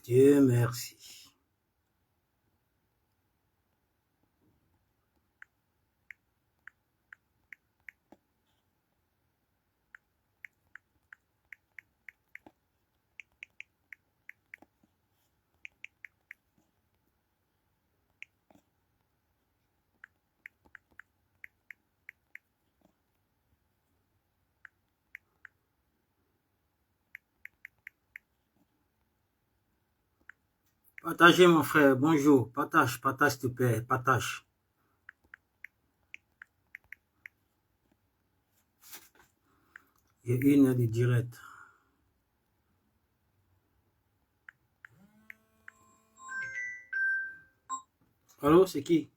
Dieu merci. Partagez mon frère, bonjour. Partage, partage s'il te plaît, partage. J'ai 1 heure de direct. Allô, c'est qui?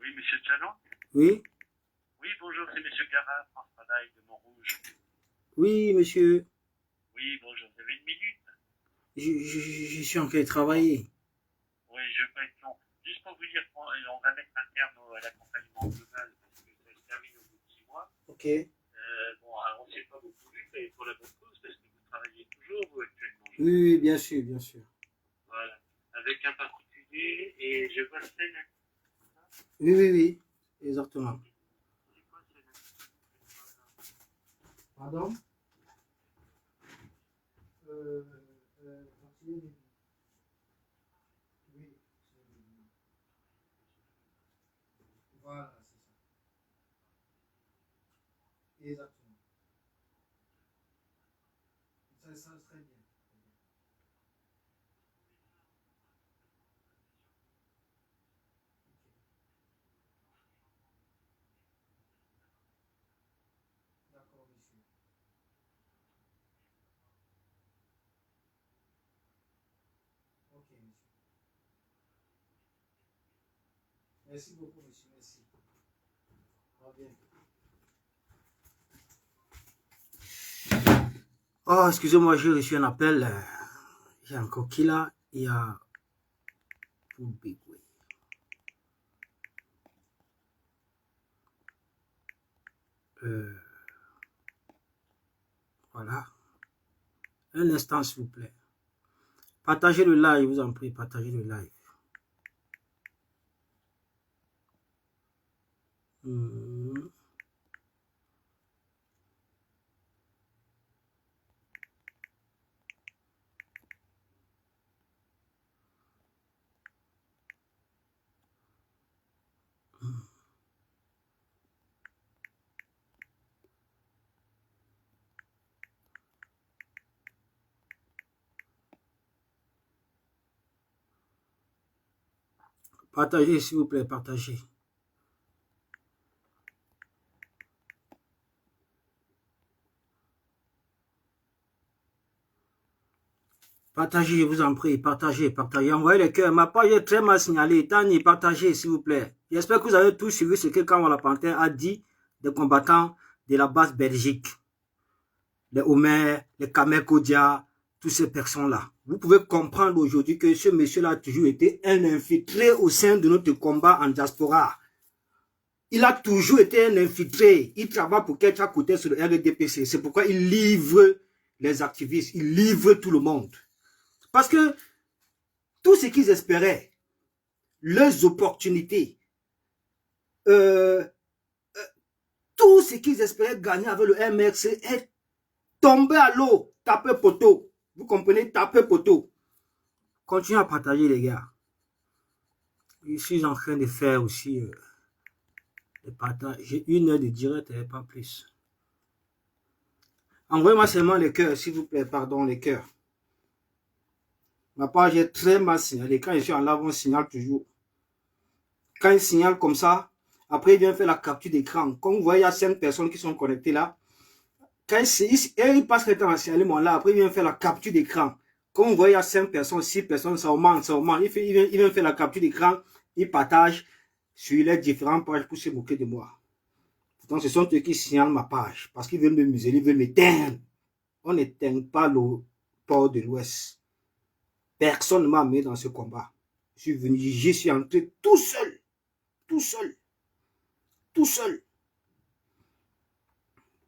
Oui, monsieur Tchanon? Oui? Oui, bonjour, c'est monsieur Garin, France Travail de Montrouge. Oui, monsieur. Oui, bonjour, vous avez 1 minute? Je suis en train de travailler. Oui, je ne veux pas être long. Juste pour vous dire on va mettre un terme à l'accompagnement global parce que ça se termine au bout de 6 mois. Ok. Bon, alors on ne s'est pas beaucoup vu, mais pour la bonne cause, parce que vous travaillez toujours, vous, actuellement. Oui, bien sûr, bien sûr. Voilà, avec un particulier, et je vois le Sénat. Oui, oui, oui, exactement. C'est quoi le Sénat? Pardon? Oui, voilà, c'est ça. Exactement. Ça très bien. D'accord, monsieur. Ok, monsieur. Merci beaucoup, monsieur. Merci. À bientôt. Oh, excusez-moi, j'ai reçu un appel. J'ai encore qui là? Il y a... Voilà. Un instant, s'il vous plaît. Partagez le live, je vous en prie, partagez le live. Partagez, s'il vous plaît, partagez. Partagez, je vous en prie, partagez, partagez. Envoyez les cœurs. Ma page est très mal signalée. Tani, partagez, s'il vous plaît. J'espère que vous avez tous suivi ce que Kamala Panthère a dit des combattants de la base Belgique. Les Omer, les Kamer Kodia, toutes ces personnes-là. Vous pouvez comprendre aujourd'hui que ce monsieur-là a toujours été un infiltré au sein de notre combat en diaspora. Il a toujours été un infiltré. Il travaille pour quelqu'un à côté sur le RDPC. C'est pourquoi il livre les activistes. Il livre tout le monde. Parce que tout ce qu'ils espéraient, leurs opportunités, tout ce qu'ils espéraient gagner avec le MRC est tombé à l'eau. Tapé poteau. Vous comprenez? Tapé poteau. Continuez à partager, les gars. Je suis en train de faire aussi le partage. J'ai 1 heure de direct et pas plus. Envoyez-moi seulement les cœurs, s'il vous plaît. Pardon, les cœurs. Ma page est très mal signalée. Quand je suis en live, on signale toujours. Quand il signale comme ça, après il vient faire la capture d'écran. Comme vous voyez, il y a 5 personnes qui sont connectées là. Quand il passe le temps à signaler mon là, après il vient faire la capture d'écran. Comme vous voyez, il y a 5 personnes, 6 personnes, ça augmente, ça augmente. Il vient faire la capture d'écran, il partage sur les différentes pages pour se moquer de moi. Pourtant, ce sont eux qui signalent ma page parce qu'ils veulent me museler, ils veulent m'éteindre. On n'éteint pas le port de l'Ouest. Personne ne m'a amené dans ce combat. Je suis venu, j'y suis entré tout seul. Tout seul. Tout seul.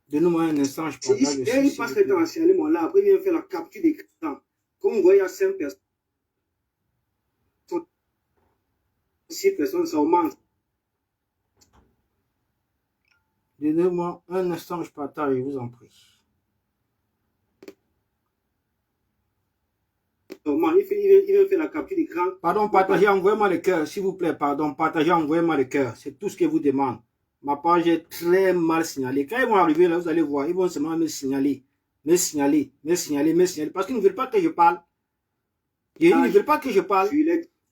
Donnez-moi un instant, je partage le sujet. Il passe le temps à signaler mon là, après il vient faire la capture d'écran. Comme vous voyez, il y a 5 personnes. 6 personnes, ça augmente. Donnez-moi un instant, je partage, je vous en prie. Il fait la capture d'écran. Pardon, partagez, envoyez-moi le cœur, s'il vous plaît. Pardon, partagez, envoyez-moi le cœur. C'est tout ce que vous demande. Ma page est très mal signalée. Quand ils vont arriver là, vous allez voir, ils vont seulement me signaler. Parce qu'ils ne veulent pas que je parle. Ils ne veulent pas que je parle.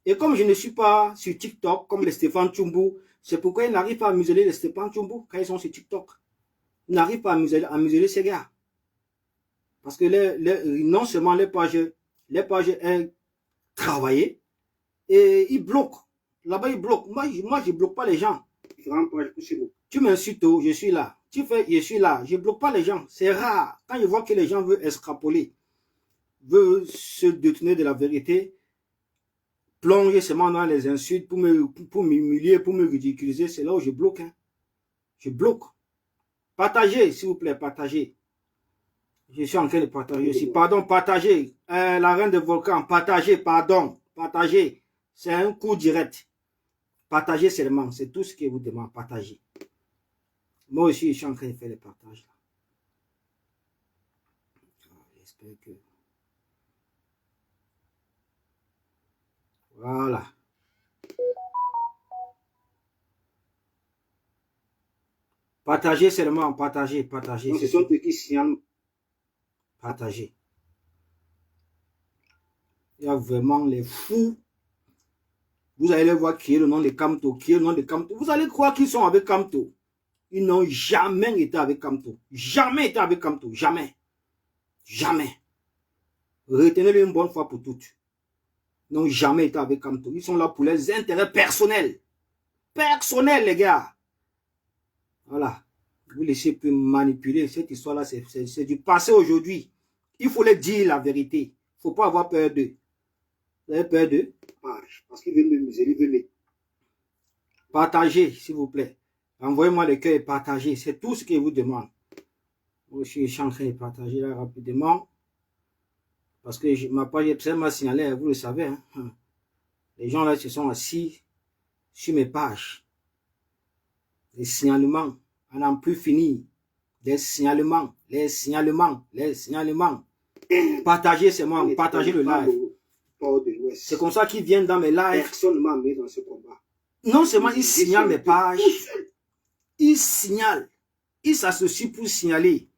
Et comme je ne suis pas sur TikTok, comme les Stéphane Tchoumbou, c'est pourquoi ils n'arrivent pas à museler les Stéphane Tchoumbou quand ils sont sur TikTok. Ils n'arrivent pas à museler ces gars. Parce que non seulement les pages sont travaillées, et ils bloquent. Là-bas, ils bloquent. Moi, je ne bloque pas les gens. Tu m'insultes, je suis là. Tu fais, je suis là. Je ne bloque pas les gens. C'est rare. Quand je vois que les gens veulent extrapoler, veulent se détourner de la vérité, plonger seulement dans les insultes pour m'humilier, pour me ridiculiser, c'est là où je bloque. Hein. Je bloque. Partagez, s'il vous plaît, partagez. Je suis en train de partager aussi. Pardon, partagez. La reine de volcan, partagez, pardon. Partagez. C'est un coup direct. Partagez seulement. C'est tout ce que vous demande. Partagez. Moi aussi, je suis en train de faire les partages. J'espère que... Voilà. Partagez seulement. Partagez. Ce sont eux qui signalent. Partagez. Il y a vraiment les fous. Vous allez les voir qui est le nom de Kamto, Vous allez croire qu'ils sont avec Kamto. Ils n'ont jamais été avec Kamto. Jamais été avec Kamto. Jamais. Retenez-le une bonne fois pour toutes. Ils n'ont jamais été avec Kamto. Ils sont là pour leurs intérêts personnels. Personnels, les gars. Voilà. Vous laissez plus manipuler. Cette histoire-là, c'est du passé aujourd'hui. Il faut leur dire la vérité. Il ne faut pas avoir peur d'eux. Vous avez peur d'eux? Parce qu'ils veulent me museler, ils veulent me... Partagez, s'il vous plaît. Envoyez-moi le cœur et partagez. C'est tout ce que je vous demande. Moi, je suis en train de partager là rapidement. Parce que ma page est très mal signalée, vous le savez. Hein. Les gens là se sont assis sur mes pages. Les signalements, à n'en plus finir. Les signalements. Partagez, c'est moi. Partagez le live. C'est comme ça qu'ils viennent dans mes lives. Personne ne m'a mis dans ce combat. Non seulement ils signalent mes pages, ils signalent, ils s'associent pour signaler.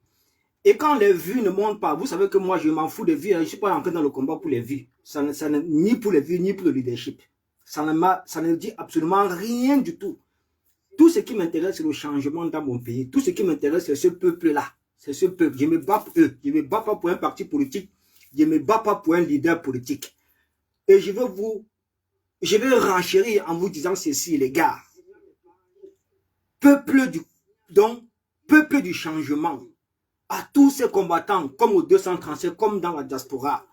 Et quand les vues ne montent pas, vous savez que moi je m'en fous des vues, je ne suis pas entré dans le combat pour les vues. Ni pour les vues, ni pour le leadership. Ça ne dit absolument rien du tout. Tout ce qui m'intéresse, c'est le changement dans mon pays. Tout ce qui m'intéresse, c'est ce peuple-là. C'est ce peuple. Je me bats pour eux. Je ne me bats pas pour un parti politique. Je ne me bats pas pour un leader politique. Et je vais renchérir en vous disant ceci, les gars. Peuple du changement, à tous ces combattants, comme au 237, comme dans la diaspora,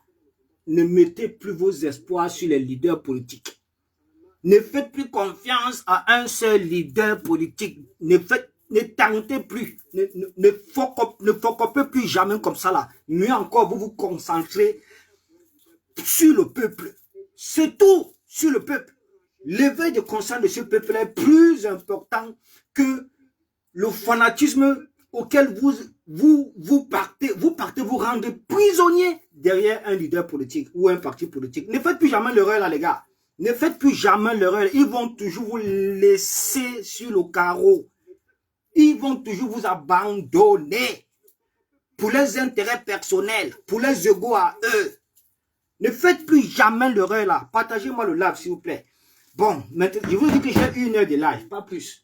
ne mettez plus vos espoirs sur les leaders politiques. Ne faites plus confiance à un seul leader politique. Ne tentez plus. Ne focopez plus jamais comme ça là. Mieux encore, vous vous concentrez sur le peuple. C'est tout sur le peuple. L'éveil de conscience de ce peuple est plus important que le fanatisme auquel vous partez vous rendre prisonnier derrière un leader politique ou un parti politique. Ne faites plus jamais l'erreur là, les gars. Ne faites plus jamais l'erreur. Ils vont toujours vous laisser sur le carreau. Ils vont toujours vous abandonner pour leurs intérêts personnels, pour leurs égos à eux. Ne faites plus jamais l'erreur là. Partagez-moi le live, s'il vous plaît. Bon, maintenant, je vous dis que j'ai 1 heure de live, pas plus.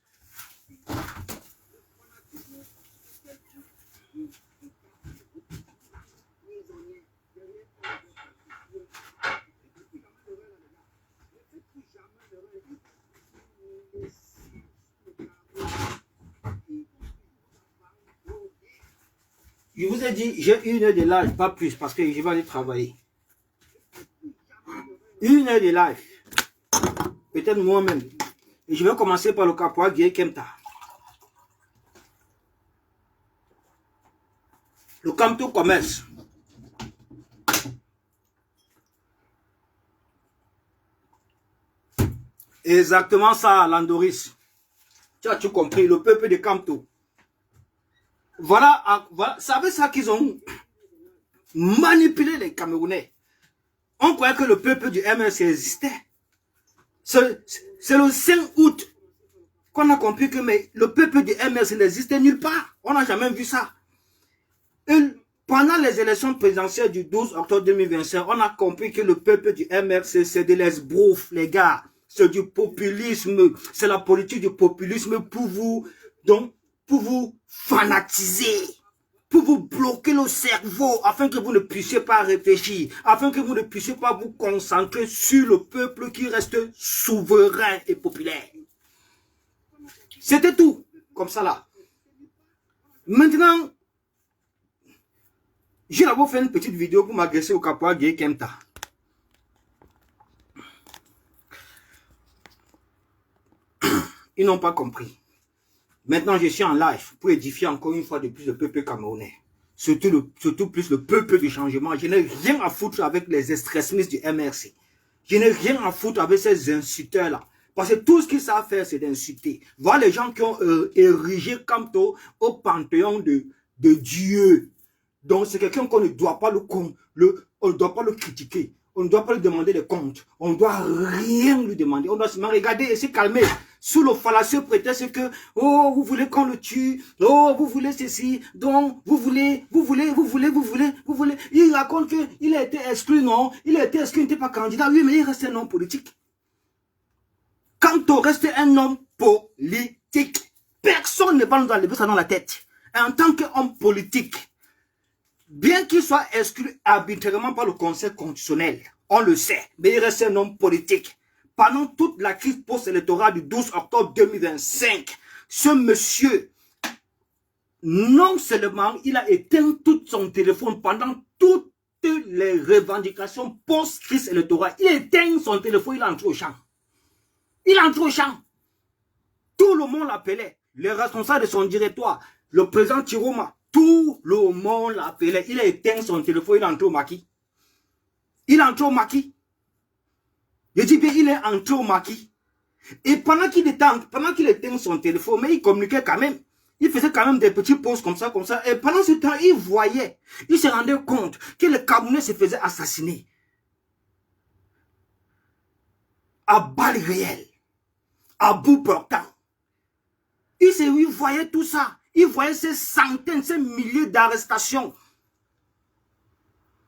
Je vous ai dit, j'ai 1 heure de live, pas plus, parce que je vais aller travailler. 1 heure de live. Peut-être moi-même. Et je vais commencer par le caporal Guy Kemta. Le Kamto Commerce. Exactement ça, Landoris. Tu as tout compris, le peuple de Kamto. Voilà, c'est avec ça qu'ils ont manipulé les Camerounais. On croyait que le peuple du MRC existait. C'est le 5 août qu'on a compris que le peuple du MRC n'existait nulle part. On n'a jamais vu ça. Et pendant les élections présidentielles du 12 octobre 2025, on a compris que le peuple du MRC, c'est de l'esbrouf, les gars. C'est du populisme. C'est la politique du populisme pour vous, donc, pour vous fanatiser, pour vous bloquer le cerveau, afin que vous ne puissiez pas réfléchir, afin que vous ne puissiez pas vous concentrer sur le peuple qui reste souverain et populaire. C'était tout, comme ça là. Maintenant, j'ai d'abord fait une petite vidéo pour m'agresser au Kapoa Gueye Kemta. Ils n'ont pas compris. Maintenant, je suis en live pour édifier encore une fois de plus le peuple camerounais. Surtout plus le peuple du changement. Je n'ai rien à foutre avec les extrémistes du MRC. Je n'ai rien à foutre avec ces insulteurs-là. Parce que tout ce qu'ils savent faire, c'est d'insulter. Voir les gens qui ont érigé Kamto au panthéon de Dieu. Donc, c'est quelqu'un qu'on ne doit pas on ne doit pas le critiquer. On ne doit pas lui demander des comptes. On ne doit rien lui demander. On doit seulement regarder et se calmer. Sous le fallacieux prétexte que, oh, vous voulez qu'on le tue. Oh, vous voulez ceci. Donc, vous voulez. Il raconte qu'il a été exclu, non? Il a été exclu, il n'était pas candidat. Oui, mais il reste un homme politique. Quand on reste un homme politique, personne ne va nous enlever ça dans la tête. Et en tant qu'homme politique, bien qu'il soit exclu arbitrairement par le Conseil constitutionnel, on le sait, mais il reste un homme politique. Pendant toute la crise post-électorale du 12 octobre 2025, ce monsieur, non seulement il a éteint tout son téléphone pendant toutes les revendications post-crise électorale, il a éteint son téléphone, il entre au champ. Il entre au champ. Tout le monde l'appelait. Les responsables de son directoire, le président Tiroma, tout le monde l'appelait. Il a éteint son téléphone, il entre au maquis. Il entre au maquis. Je dis bien, il est entré au maquis. Et pendant qu'il éteint son téléphone, mais il communiquait quand même. Il faisait quand même des petits pauses comme ça. Et pendant ce temps, il se rendait compte que le Camerounais se faisait assassiner. À balles réelles. À bout portant. Il voyait tout ça. Il voyait ces centaines, ces milliers d'arrestations.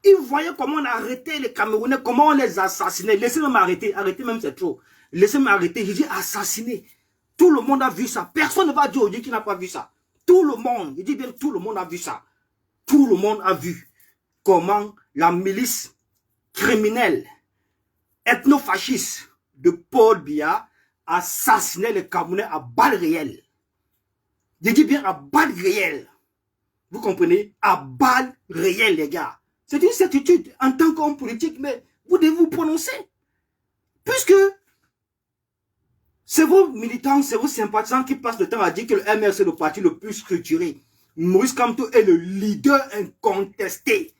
Il voyait comment on arrêtait les Camerounais, comment on les assassinait. Laissez-moi m'arrêter. Arrêtez même, c'est trop. Laissez-moi m'arrêter. Je dis assassiner. Tout le monde a vu ça. Personne ne va dire aujourd'hui qu'il n'a pas vu ça. Tout le monde, je dis bien tout le monde a vu ça. Tout le monde a vu comment la milice criminelle, ethnofasciste de Paul Biya assassinait les Camerounais à balles réelles. Je dis bien à balles réelles. Vous comprenez? À balles réelles, les gars. C'est une certitude en tant qu'homme politique, mais vous devez vous prononcer. Puisque c'est vos militants, c'est vos sympathisants qui passent le temps à dire que le MRC est le parti le plus structuré. Maurice Kamto est le leader incontesté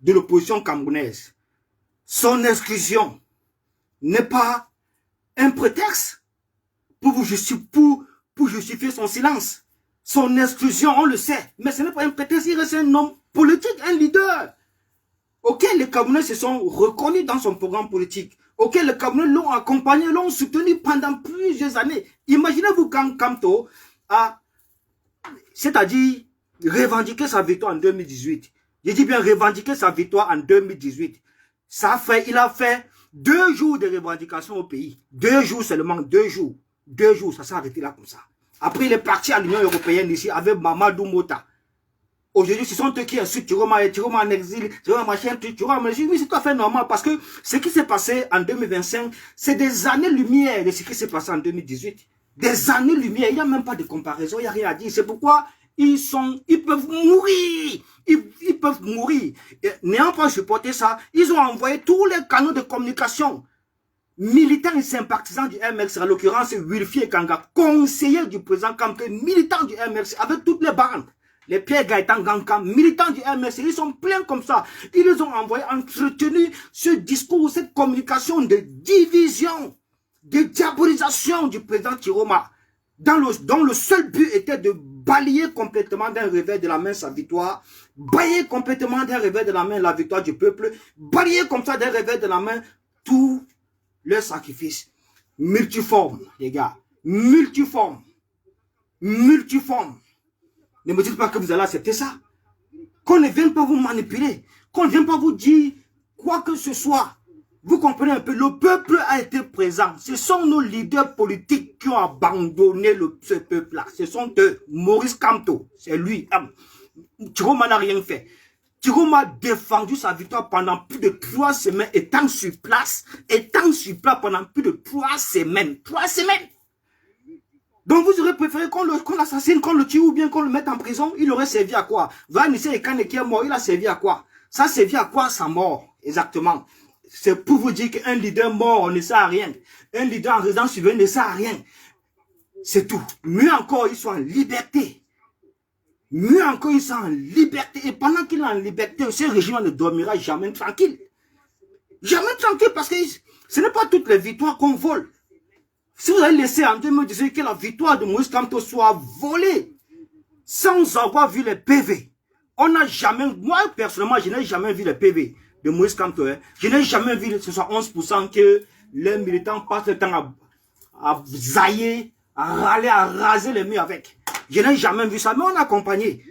de l'opposition camerounaise. Son exclusion n'est pas un prétexte pour justifier son silence. Son exclusion, on le sait, mais ce n'est pas un prétexte, il reste un homme politique, un leader, auquel les Camerounais se sont reconnus dans son programme politique, auquel les Camerounais l'ont accompagné, l'ont soutenu pendant plusieurs années. Imaginez-vous quand Kamto a, c'est-à-dire, revendiqué sa victoire en 2018. Je dis bien revendiquer sa victoire en 2018. Il a fait 2 jours de revendication au pays. 2 jours seulement, 2 jours. 2 jours, ça s'est arrêté là comme ça. Après, il est parti à l'Union européenne ici avec Mamadou Mota. Aujourd'hui, ce sont eux qui insultent Tiroma en exil, Tiroma machin, Tiroma en exil. Oui, c'est tout à fait normal parce que ce qui s'est passé en 2025, c'est des années-lumière de ce qui s'est passé en 2018. Des années-lumière, il n'y a même pas de comparaison, il n'y a rien à dire. C'est pourquoi ils peuvent mourir. Ils peuvent mourir. N'ayant pas supporté ça, ils ont envoyé tous les canaux de communication. Militants et sympathisants du MRC, en l'occurrence Wilfie Kanga, conseiller du président Kamto, militant du MRC, avec toutes les bandes, les Pierre Gaëtan Ganka, militants du MRC, ils sont pleins comme ça. Ils les ont envoyés, entretenu ce discours, cette communication de division. de diabolisation du président Chiroma, dont le seul but était de balayer complètement d'un revers de la main sa victoire, balayer complètement d'un revers de la main la victoire du peuple, balayer comme ça d'un revers de la main tout le sacrifice. Multiforme, les gars. Multiforme. Multiforme. Ne me dites pas que vous allez accepter ça. Qu'on ne vienne pas vous manipuler. Qu'on ne vienne pas vous dire quoi que ce soit. Vous comprenez un peu, le peuple a été présent. Ce sont nos leaders politiques qui ont abandonné ce peuple-là. Ce sont eux. Maurice Kamto, c'est lui. Chiroma n'a rien fait. Chiroma a défendu sa victoire pendant plus de 3 semaines, étant sur place pendant plus de 3 semaines. 3 semaines. Donc vous aurez préféré qu'on l'assassine, qu'on le tue ou bien qu'on le mette en prison. Il aurait servi à quoi? Vanissé et Kane qui est mort, il a servi à quoi? Ça a servi à quoi sa mort? Exactement. C'est pour vous dire qu'un leader mort ne sert à rien. Un leader en résidence surveillée ne sert à rien. C'est tout. Mieux encore, ils sont en liberté. Mieux encore, ils sont en liberté. Et pendant qu'il est en liberté, ce régime ne dormira jamais tranquille. Jamais tranquille parce que ce n'est pas toutes les victoires qu'on vole. Si vous avez laissé en 2018 que la victoire de Maurice Kamto soit volée, sans avoir vu les PV, on n'a jamais, moi personnellement, je n'ai jamais vu les PV de Maurice Kamto. Je n'ai jamais vu ce soit 11% que les militants passent le temps à zailler, à râler, à raser les murs avec. Je n'ai jamais vu ça, mais on a accompagné.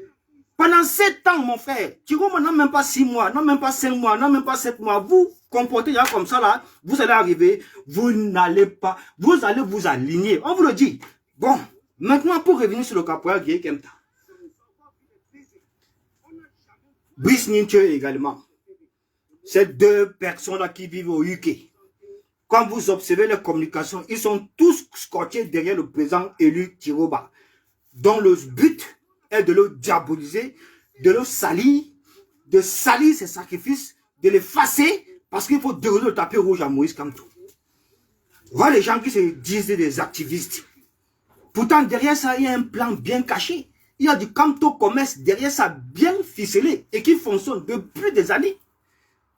Pendant 7 ans, mon frère, Chiroma n'a même pas 6 mois, non même pas 5 mois, non même pas 7 mois. Vous comportez comme ça là, vous allez arriver, vous n'allez pas, vous allez vous aligner. On vous le dit. Bon, maintenant pour revenir sur le caporal Guy Kemta. Brice Ninche également. Ces 2 personnes-là qui vivent au UK. Quand vous observez les communications, ils sont tous scotchés derrière le président élu Chiroma, dont le but est de le diaboliser, de le salir, de salir ses sacrifices, de l'effacer, parce qu'il faut dérouler le tapis rouge à Maurice Kamto. Voilà les gens qui se disent des activistes. Pourtant, derrière ça, il y a un plan bien caché. Il y a du Kamto Commerce derrière ça, bien ficelé, et qui fonctionne depuis des années.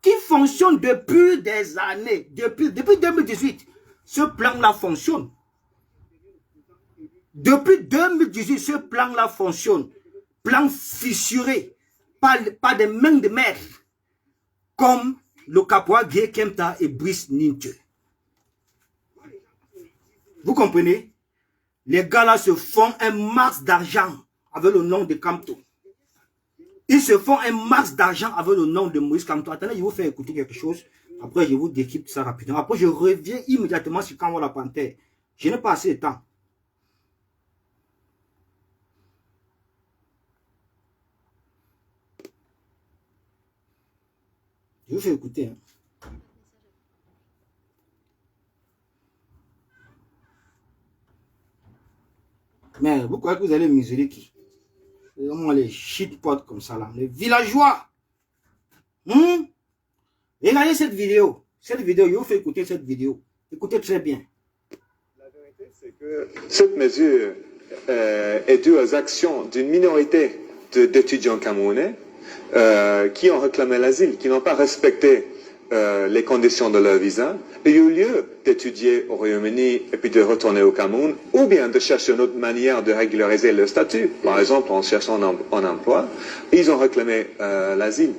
Qui fonctionne depuis des années, depuis 2018. Ce plan-là fonctionne. Depuis 2018, ce plan-là fonctionne. Plan fissuré par des mains de mer, comme le caporal Guy Kemta et Brice Ninche. Vous comprenez? Les gars-là se font un max d'argent avec le nom de Kamto. Ils se font un max d'argent avec le nom de Maurice Kamto. Attendez, je vais vous faire écouter quelque chose. Après, je vous décrypte ça rapidement. Après, je reviens immédiatement sur Kamwa la Panthère. Je n'ai pas assez de temps. Je vous fais écouter. Mais vous croyez que vous allez mesurer qui? Vraiment les shitpots comme ça là. Les villageois. Regardez cette vidéo. Cette vidéo, je vous fais écouter cette vidéo. Écoutez très bien. La vérité, c'est que cette mesure est due aux actions d'une minorité d'étudiants camerounais qui ont réclamé l'asile, qui n'ont pas respecté les conditions de leur visa, et au lieu d'étudier au Royaume-Uni et puis de retourner au Cameroun, ou bien de chercher une autre manière de régulariser leur statut, par exemple en cherchant un emploi, ils ont réclamé l'asile.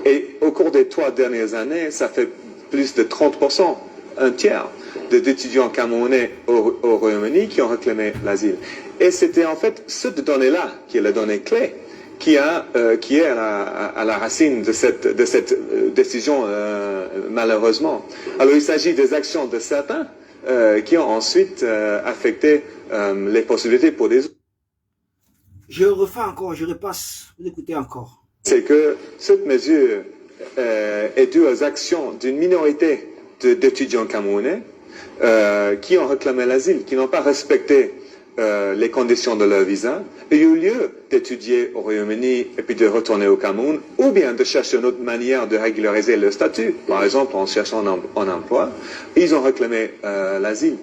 Et au cours des 3 dernières années, ça fait plus de 30%, un tiers d'étudiants camerounais au Royaume-Uni qui ont réclamé l'asile. Et c'était en fait cette donnée-là qui est la donnée clé, qui est à la racine de cette décision, malheureusement. Alors il s'agit des actions de certains qui ont ensuite affecté les possibilités pour des autres. Je refais encore, je repasse, vous écoutez encore. C'est que cette mesure est due aux actions d'une minorité d'étudiants camerounais qui ont réclamé l'asile, qui n'ont pas respecté les conditions de leur visa, et au lieu d'étudier au Royaume-Uni et puis de retourner au Cameroun, ou bien de chercher une autre manière de régulariser leur statut, par exemple en cherchant un emploi, ils ont réclamé l'asile.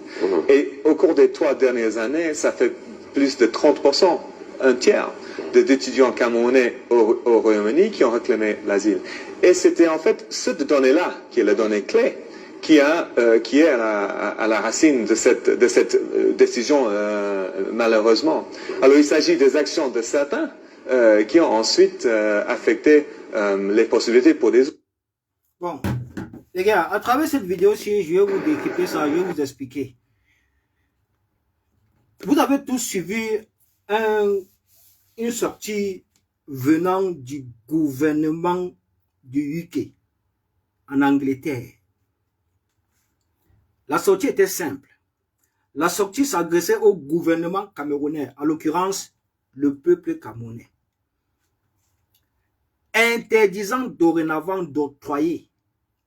Et au cours des 3 dernières années, ça fait plus de 30%, un tiers d'étudiants camerounais au Royaume-Uni qui ont réclamé l'asile. Et c'était en fait cette donnée-là qui est la donnée clé, qui est à la racine de cette décision, malheureusement. Alors, il s'agit des actions de certains qui ont ensuite affecté les possibilités pour des autres. Bon, les gars, à travers cette vidéo-ci, je vais vous décrypter ça, je vais vous expliquer. Vous avez tous suivi une sortie venant du gouvernement du UK en Angleterre. La sortie était simple. La sortie s'adressait au gouvernement camerounais, en l'occurrence le peuple camerounais, interdisant dorénavant d'octroyer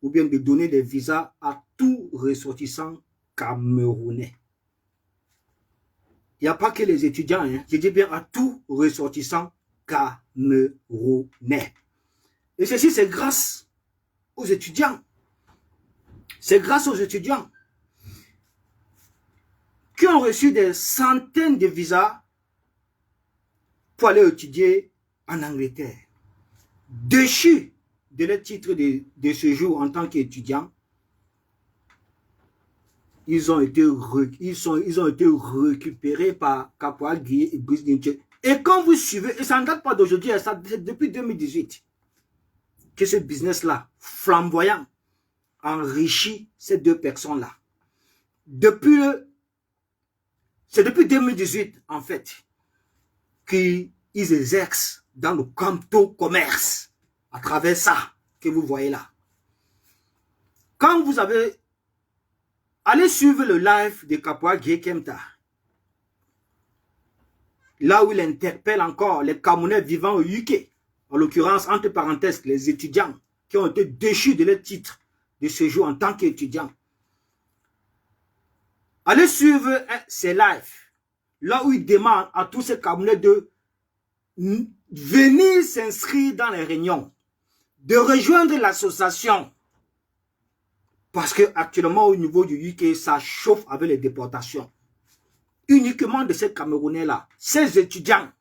ou bien de donner des visas à tout ressortissant camerounais. Il n'y a pas que les étudiants, hein. Je dis bien à tout ressortissant camerounais. Et ceci, c'est grâce aux étudiants. C'est grâce aux étudiants qui ont reçu des centaines de visas pour aller étudier en Angleterre. Déchus de leur titre de séjour en tant qu'étudiants, ils ont été récupérés par Kapoa Gueye et Brice Ninche. Et quand vous suivez, et ça ne date pas d'aujourd'hui, ça depuis 2018, que ce business-là, flamboyant, enrichit ces deux personnes-là. C'est depuis 2018, en fait, qu'ils exercent dans le Camto commerce, à travers ça que vous voyez là. Quand vous avez... Allez suivre le live de Kapoa Gueye Kemta, là où il interpelle encore les Camerounais vivant au UK, en l'occurrence, entre parenthèses, les étudiants qui ont été déchus de leur titre de séjour en tant qu'étudiants. Allez suivre ces lives, là où il demande à tous ces Camerounais de venir s'inscrire dans les réunions, de rejoindre l'association. Parce que actuellement au niveau du UK, ça chauffe avec les déportations. Uniquement de ces Camerounais-là, ces étudiants,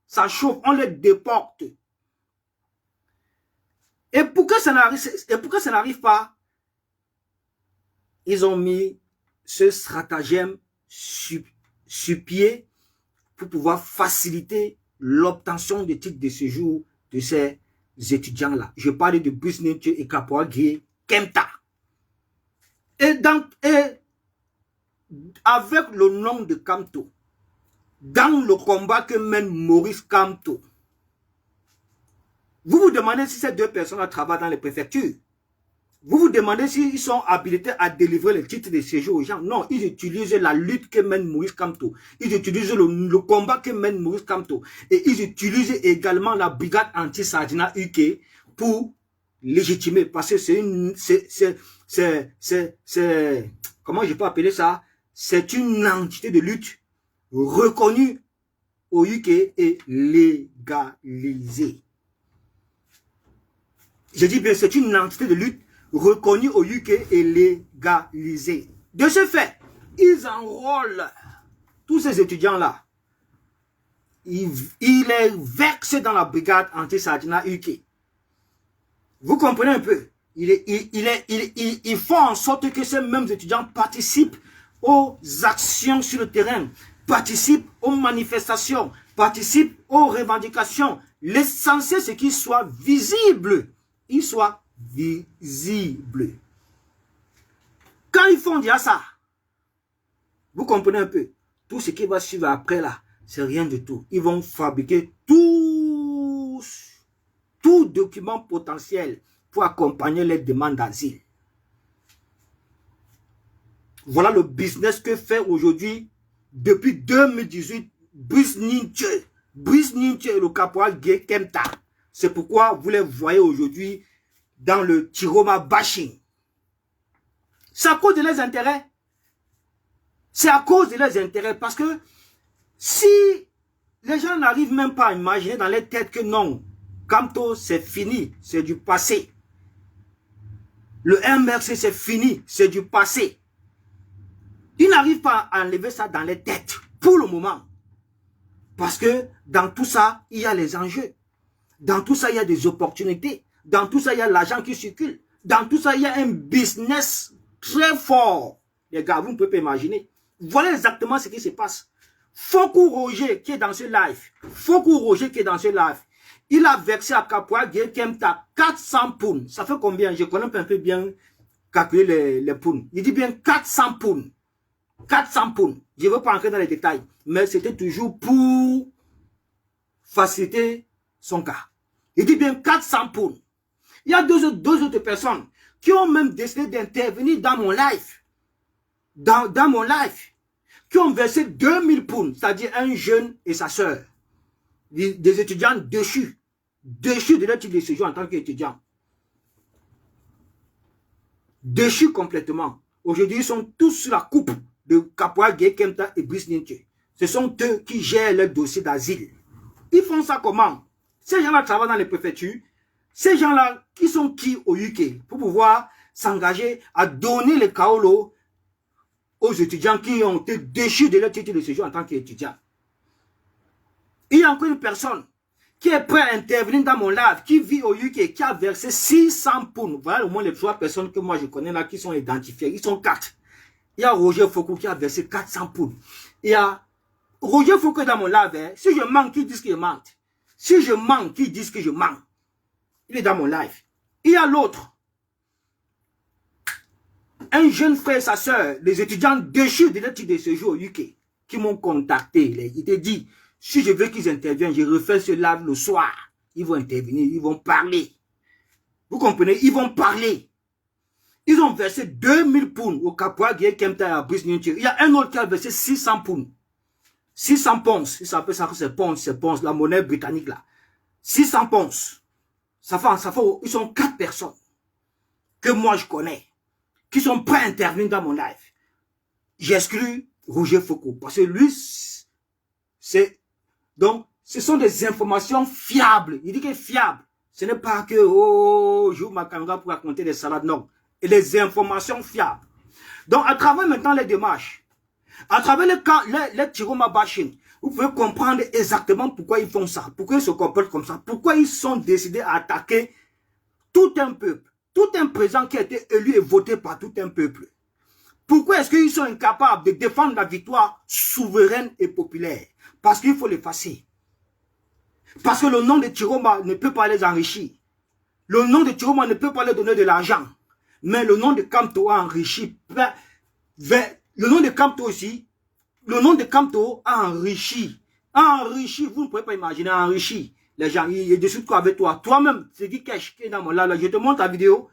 ça chauffe, on les déporte. Et pourquoi ça n'arrive pas? Ils ont mis ce stratagème sur pied pour pouvoir faciliter l'obtention des titres de séjour de ces étudiants-là. Je parle de Brice Ninche et Kapoa Gueye Kemta. Et avec le nom de Kamto, dans le combat que mène Maurice Kamto, vous vous demandez si ces deux personnes travaillent dans les préfectures. Vous vous demandez s'ils sont habilités à délivrer les titres de séjour aux gens. Non, ils utilisent la lutte que mène Maurice Kamto. Ils utilisent le combat que mène Maurice Kamto. Et ils utilisent également la brigade anti-Sardina UK pour légitimer. Parce que comment je peux appeler ça? C'est une entité de lutte reconnue au UK et légalisée. Je dis bien, c'est une entité de lutte reconnue au UK et légalisée. De ce fait, ils enrôlent tous ces étudiants-là. Ils les vexent dans la brigade anti-Sardina UK. Vous comprenez un peu? Ils font en sorte que ces mêmes étudiants participent aux actions sur le terrain, participent aux manifestations, participent aux revendications. L'essentiel, c'est qu'ils soient visibles. Ils soient visibles. Quand ils font déjà ça, vous comprenez un peu, tout ce qui va suivre après là, c'est rien du tout. Ils vont fabriquer tout document potentiel pour accompagner les demandes d'asile. Voilà le business que fait aujourd'hui, depuis 2018, Brice Ninche et le Kapoa Gueye Kemta. C'est pourquoi vous les voyez aujourd'hui dans le Tiroma bashing. C'est à cause de leurs intérêts. C'est à cause de leurs intérêts. Parce que si les gens n'arrivent même pas à imaginer dans leur tête que non, Kamto c'est fini, c'est du passé. Le MRC c'est fini, c'est du passé. Ils n'arrivent pas à enlever ça dans les têtes pour le moment. Parce que dans tout ça, il y a les enjeux. Dans tout ça, il y a des opportunités. Dans tout ça, il y a l'argent qui circule. Dans tout ça, il y a un business très fort. Les gars, vous ne pouvez pas imaginer. Voilà exactement ce qui se passe. Fokou Roger qui est dans ce live. Fokou Roger qui est dans ce live. Il a versé à Kapoa Gueye Kemta 400 pounds. Ça fait combien? Je connais un peu bien calculer les pounds. Il dit bien 400 pounds. 400 pounds. Je ne veux pas entrer dans les détails. Mais c'était toujours pour faciliter son cas. Il dit bien 400 pounds. Il y a deux autres personnes qui ont même décidé d'intervenir dans mon live. Dans mon live. Qui ont versé 2000 pounds. C'est-à-dire un jeune et sa soeur. Des étudiants déchus. Déchus de leur type de séjour en tant qu'étudiants. Déchus complètement. Aujourd'hui, ils sont tous sur la coupe de Kapoa Gueye Kemta et Brice Ninche. Ce sont eux qui gèrent leur dossier d'asile. Ils font ça comment? Ces gens-là travaillent dans les préfectures. Ces gens-là, qui sont qui au UK pour pouvoir s'engager à donner les kaolo aux étudiants qui ont été déchus de leur titre de séjour en tant qu'étudiants. Il y a encore une personne qui est prête à intervenir dans mon live, qui vit au UK, qui a versé 600 pounds. Voilà au moins les 3 personnes que moi je connais là qui sont identifiées. Ils sont 4. Il y a Roger Foucault qui a versé 400 pounds. Il y a Roger Foucault dans mon live. Hein. Si je manque, ils disent que je manque. Si je manque, ils disent que je manque. Il est dans mon live. Il y a l'autre. Un jeune frère et sa soeur, les étudiants déchus de leur titre de séjour au UK, qui m'ont contacté. Ils te disent, si je veux qu'ils interviennent, je refais ce live le soir. Ils vont intervenir, ils vont parler. Vous comprenez? Ils vont parler. Ils ont versé 2000 pounds au Kapoa Gueye Kemta et à Brice Ninche. Il y a un autre qui a versé 600 pounds. 600 pounds. Ils s'appellent ça, c'est pounds, la monnaie britannique là. 600 pounds. Ça fait, ils sont 4 personnes que moi je connais, qui sont prêts à intervenir dans mon live. J'exclus Roger Foucault, parce que lui, donc, ce sont des informations fiables. Il dit que fiable. Ce n'est pas que, oh, j'ouvre ma caméra pour raconter des salades, non. Et les informations fiables. Donc, à travers maintenant les démarches, à travers les Tiroma bashing, vous pouvez comprendre exactement pourquoi ils font ça, pourquoi ils se comportent comme ça, pourquoi ils sont décidés à attaquer tout un peuple, tout un président qui a été élu et voté par tout un peuple. Pourquoi est-ce qu'ils sont incapables de défendre la victoire souveraine et populaire? Parce qu'il faut l'effacer. Parce que le nom de Tiroma ne peut pas les enrichir. Le nom de Tiroma ne peut pas leur donner de l'argent. Mais le nom de Kamto a enrichi. Le nom de Kamto aussi. Le nom de Kamto a enrichi. Vous ne pouvez pas imaginer, enrichi. Les gens, il est dessus de quoi avec toi. Toi-même, c'est qui cache qui est dans mon là. Je te montre ta vidéo.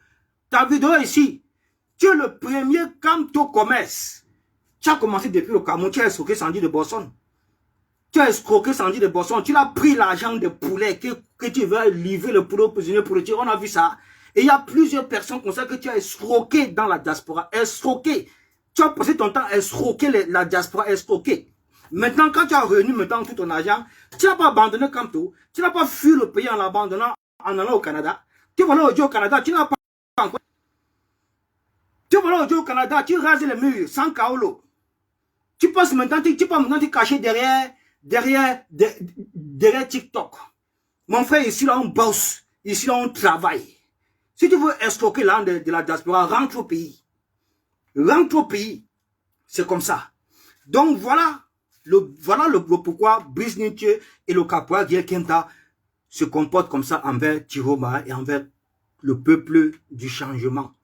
Ta vidéo ici. Tu es le premier Kamto commerce. Tu as commencé depuis le Cameroun. Tu as escroqué Sandy de Boston. Tu as escroqué Sandy de Boston. Tu as pris l'argent des poulets que tu veux livrer le poulet au prisonnier pour le tirer. On a vu ça. Et il y a plusieurs personnes comme ça que tu as escroqué dans la diaspora. Escroqué. Tu as passé ton temps à escroquer la diaspora. Escroqué. Maintenant, quand tu as réuni maintenant tout ton argent, tu n'as pas abandonné Kamto. Tu n'as pas fui le pays en l'abandonnant en allant au Canada. Tu vas aller aujourd'hui au Canada. Tu n'as pas encore. Tu vas aller aujourd'hui au Canada. Tu rases les murs sans kaolo. Tu passes maintenant, tu peux maintenant te cacher derrière TikTok. Mon frère, ici là on bosse, ici là on travaille. Si tu veux escroquer l'âme de la diaspora, rentre au pays. Rentre au pays. C'est comme ça. Donc voilà le pourquoi Brice Ninche et le Kapoa Gueye Kemta se comportent comme ça envers Tiroma et envers le peuple du changement.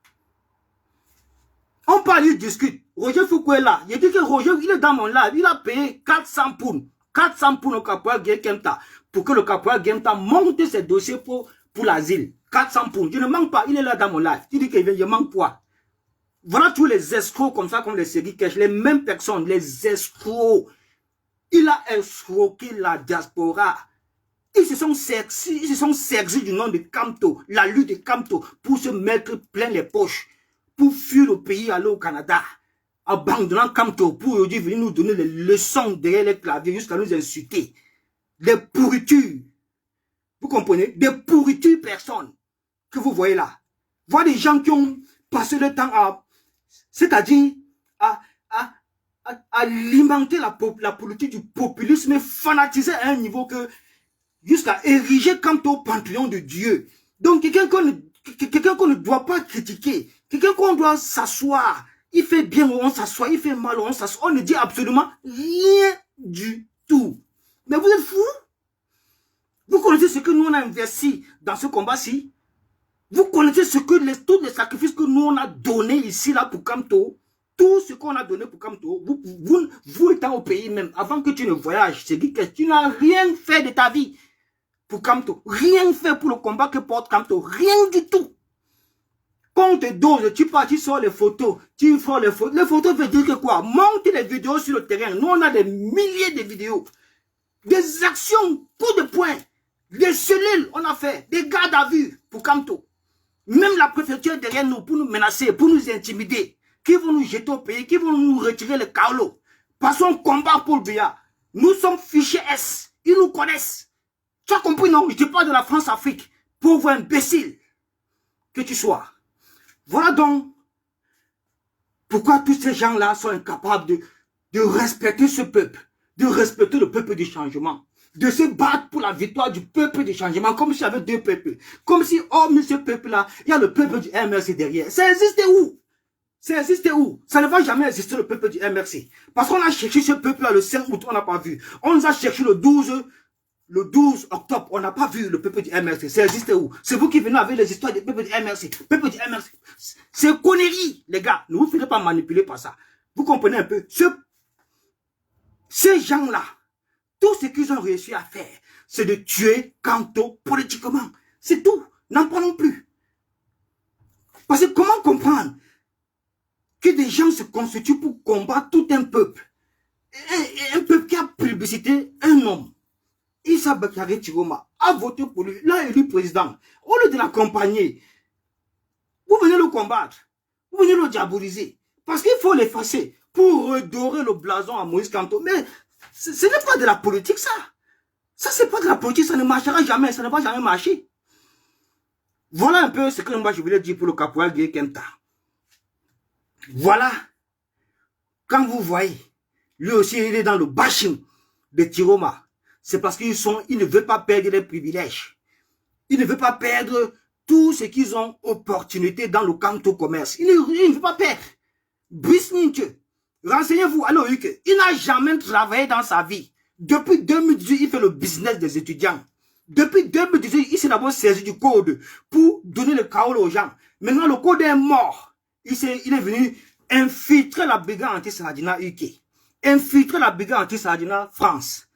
On parle, il discute. Roger Foucault est là. Il dit que Roger, il est dans mon live. Il a payé 400 pounds. 400 pounds au Kapoa Gueye Kemta. Pour que le Kapoa Gueye Kemta monte ses dossiers pour l'asile. 400 pounds. Je ne manque pas. Il est là dans mon live. Tu dis qu'il vient, je manque pas. Voilà tous les escrocs comme ça, comme les Segui Cash. Les mêmes personnes, les escrocs. Il a escroqué la diaspora. Ils se sont servis du nom de Kamto. La lutte de Kamto. Pour se mettre plein les poches. Pour fuir le pays, aller au Canada, abandonnant Kamto, pour aujourd'hui venir nous donner les leçons derrière les claviers, jusqu'à nous insulter. Des pourritures. Vous comprenez? Des pourritures personnes que vous voyez là. Voir des gens qui ont passé le temps c'est-à-dire à alimenter la politique du populisme et fanatiser à un niveau que, jusqu'à ériger Kamto au panthéon de Dieu. Donc quelqu'un quelqu'un qu'on ne doit pas critiquer, quelqu'un qu'on doit s'asseoir. Il fait bien, on s'assoit, il fait mal, on s'assoit. On ne dit absolument rien du tout. Mais vous êtes fous? Vous connaissez ce que nous on a investi dans ce combat-ci? Vous connaissez ce que tous les sacrifices que nous on a donné ici là pour Kamto? Tout ce qu'on a donné pour Kamto, vous étant au pays même, avant que tu ne voyages, c'est dit que tu n'as rien fait de ta vie pour Kamto. Rien fait pour le combat que porte Kamto. Rien du tout. Quand on te dose, tu pars, tu sors les photos, tu fais les photos. Les photos veut dire que quoi? Monte les vidéos sur le terrain. Nous, on a des milliers de vidéos. Des actions, coups de poing, des cellules, on a fait, des gardes à vue pour Kamto. Même la préfecture est derrière nous pour nous menacer, pour nous intimider. Qui vont nous jeter au pays, qui vont nous retirer le carlo. Parce qu'on combat pour le BIA. Nous sommes fichés S. Ils nous connaissent. Tu as compris, non? Je parle de la France-Afrique. Pauvre imbécile que tu sois. Voilà donc pourquoi tous ces gens-là sont incapables de respecter ce peuple, de respecter le peuple du changement, de se battre pour la victoire du peuple du changement, comme s'il y avait deux peuples. Comme si, oh, mais ce peuple-là, il y a le peuple du MRC derrière. Ça existe où? Ça existe où? Ça ne va jamais exister le peuple du MRC. Parce qu'on a cherché ce peuple-là le 5 août, on n'a pas vu. On nous a cherché le 12 octobre, on n'a pas vu le peuple du MRC. Ça existe où? C'est vous qui venez avec les histoires du peuple du MRC. Peuple du MRC. C'est connerie, les gars. Ne vous faites pas manipuler par ça. Vous comprenez un peu? Ces gens-là, tout ce qu'ils ont réussi à faire, c'est de tuer Kamto politiquement. C'est tout. N'en parlons plus. Parce que comment comprendre que des gens se constituent pour combattre tout un peuple? Un peuple qui a plébiscité un homme. Issa Bakary Chiroma a voté pour lui, l'a élu président. Au lieu de l'accompagner, vous venez le combattre, vous venez le diaboliser. Parce qu'il faut l'effacer pour redorer le blason à Moïse Kamto. Mais ce n'est pas de la politique, ça. Ça, c'est pas de la politique, ça ne marchera jamais, ça ne va jamais marcher. Voilà un peu ce que moi je voulais dire pour le caporal Guy Kenta. Voilà. Quand vous voyez, lui aussi, il est dans le bashing de Chiroma. C'est parce qu'ils ne veulent pas perdre les privilèges. Ils ne veulent pas perdre tout ce qu'ils ont opportunité dans le Kamto commerce. Ils ne veulent pas perdre. Brice Ninche, renseignez-vous, alors il n'a jamais travaillé dans sa vie. Depuis 2018, il fait le business des étudiants. Depuis 2018, il s'est d'abord saisi du code pour donner le chaos aux gens. Maintenant, le code est mort. Il est venu infiltrer la brigade anti-Saradina UK. Infiltrer la brigade anti-Saradina France.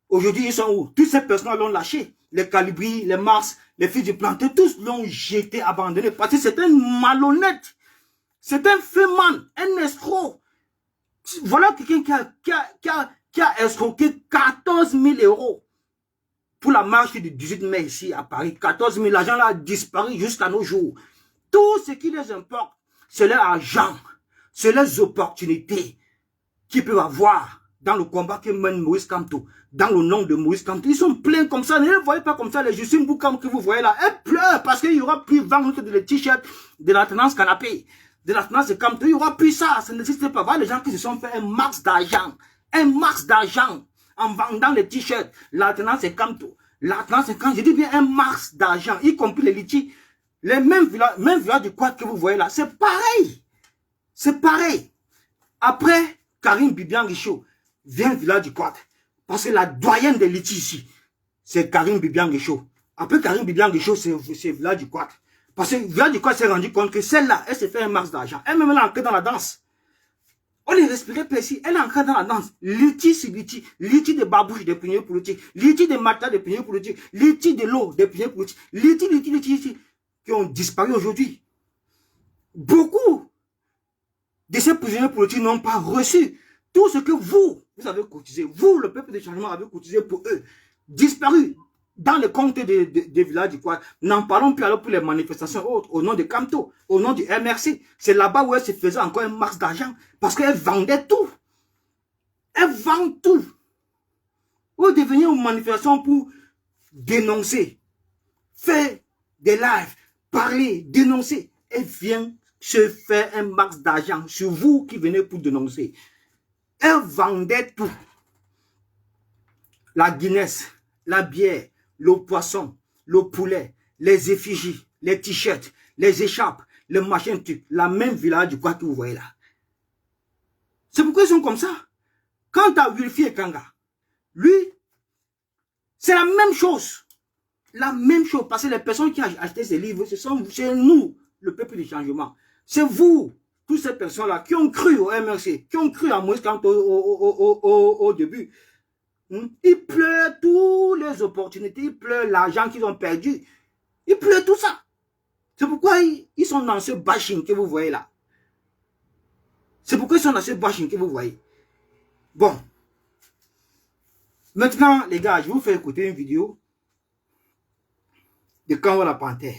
Aujourd'hui, ils sont où? Toutes ces personnes l'ont lâché. Les Calibri, les Mars, les fils du planté, tous l'ont jeté, abandonné. Parce que c'est un malhonnête. C'est un féman, un escroc. Voilà quelqu'un qui a escroqué 14 000 € pour la marche du 18 mai ici à Paris. 14 000, l'argent là a disparu jusqu'à nos jours. Tout ce qui les importe, c'est leur argent, c'est les opportunités qu'ils peuvent avoir dans le combat que mène Moïse Kamto, dans le nom de Moïse Kamto. Ils sont pleins comme ça. Ne les voyez pas comme ça, les Justine Boukam que vous voyez là. Elles pleurent parce qu'il n'y aura plus vente de t-shirts de la tendance canapé, de la tendance de Kamto. Il n'y aura plus ça. Ça n'existe pas. Voilà les gens qui se sont fait un max d'argent. Un max d'argent en vendant les t-shirts. La tendance c'est Kamto. La tendance c'est quand je dis bien un max d'argent, y compris les litchis. Les mêmes villages du quad que vous voyez là. C'est pareil. C'est pareil. Après, Karim Bibian Richaud vient du village du quad. Parce que la doyenne des litchis ici, c'est Karim Bibian Richaud. Après Karim Bibian Richaud, c'est le village du quad. Parce que le village du quad s'est rendu compte que celle-là, elle s'est fait un max d'argent. Elle-même, elle est entrée dans la danse. On est respiré ici. Elle est entrée dans la danse. Litchi sur litchi. Litchi de babouche des prières politiques. Litchi de matelas des prières politiques. Litchi de l'eau des prières politiques. Litchi, qui ont disparu aujourd'hui. Beaucoup de ces prisonniers politiques n'ont pas reçu tout ce que vous avez cotisé. Vous, le peuple de changement, avez cotisé pour eux. Disparu dans les comptes des villages du Quad. N'en parlons plus alors pour les manifestations autres, au nom de Kamto, au nom du MRC. C'est là-bas où elle se faisait encore un max d'argent. Parce qu'elle vendait tout. Elle vend tout. Vous devenez aux manifestations pour dénoncer, faire des lives, parler, dénoncer. Elle vient se faire un max d'argent sur vous qui venez pour dénoncer. Elle vendait tout. La Guinness, la bière, le poisson, le poulet, les effigies, les t-shirts, les écharpes, les machins, la même village du quoi que vous voyez là. C'est pourquoi ils sont comme ça. Quant à Wilfie et Kanga, lui, c'est la même chose. La même chose. Parce que les personnes qui ont acheté ces livres, c'est nous, le peuple du changement. C'est vous, toutes ces personnes-là, qui ont cru au MRC, qui ont cru à Moïse Kamto au début. Ils pleurent toutes les opportunités, ils pleurent l'argent qu'ils ont perdu. Ils pleurent tout ça. C'est pourquoi ils sont dans ce bashing que vous voyez là. C'est pourquoi ils sont dans ce bashing que vous voyez. Bon. Maintenant, les gars, je vous fais écouter une vidéo de Kanwa la Panthère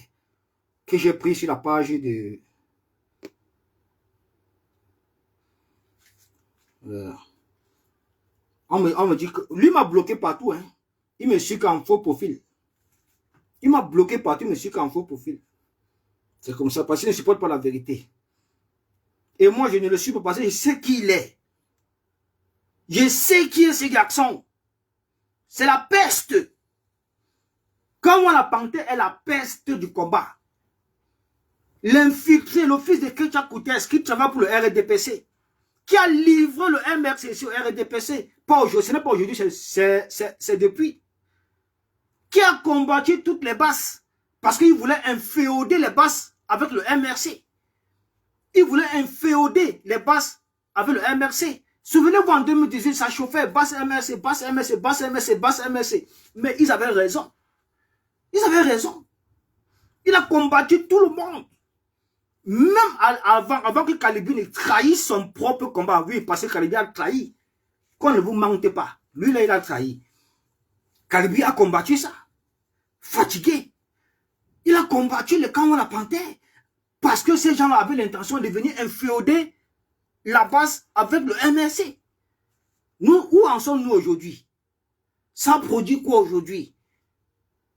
que j'ai pris sur la page de... On me dit que lui m'a bloqué partout. Hein. Il me suit qu'en faux profil. Il m'a bloqué partout, il me suit qu'en faux profil. C'est comme ça, parce qu'il ne supporte pas la vérité. Et moi, je ne le suis pas parce que je sais qui il est. Je sais qui est ce garçon. C'est la peste. Quand on la panthère est la peste du combat. L'infiltré, le fils de Ketia Koutes, qui travaille pour le RDPC, qui a livré le MRC sur RDPC, pas aujourd'hui, ce n'est pas aujourd'hui, c'est depuis. Qui a combattu toutes les basses, parce qu'il voulait inféoder les basses avec le MRC. Il voulait inféoder les basses avec le MRC. Souvenez-vous, en 2018, ça chauffait basse MRC, basse MRC, basse MRC, basse MRC. Mais ils avaient raison. Ils avaient raison. Il a combattu tout le monde. Même avant que Kalibi ne trahisse son propre combat. Oui, parce que Kalibi a trahi. Qu'on ne vous mentez pas. Lui, là, il a trahi. Kalibi a combattu ça. Fatigué. Il a combattu le camp de la panthère. Parce que ces gens-là avaient l'intention de venir inféoder la base avec le MRC. Nous, où en sommes-nous aujourd'hui? Ça produit quoi aujourd'hui?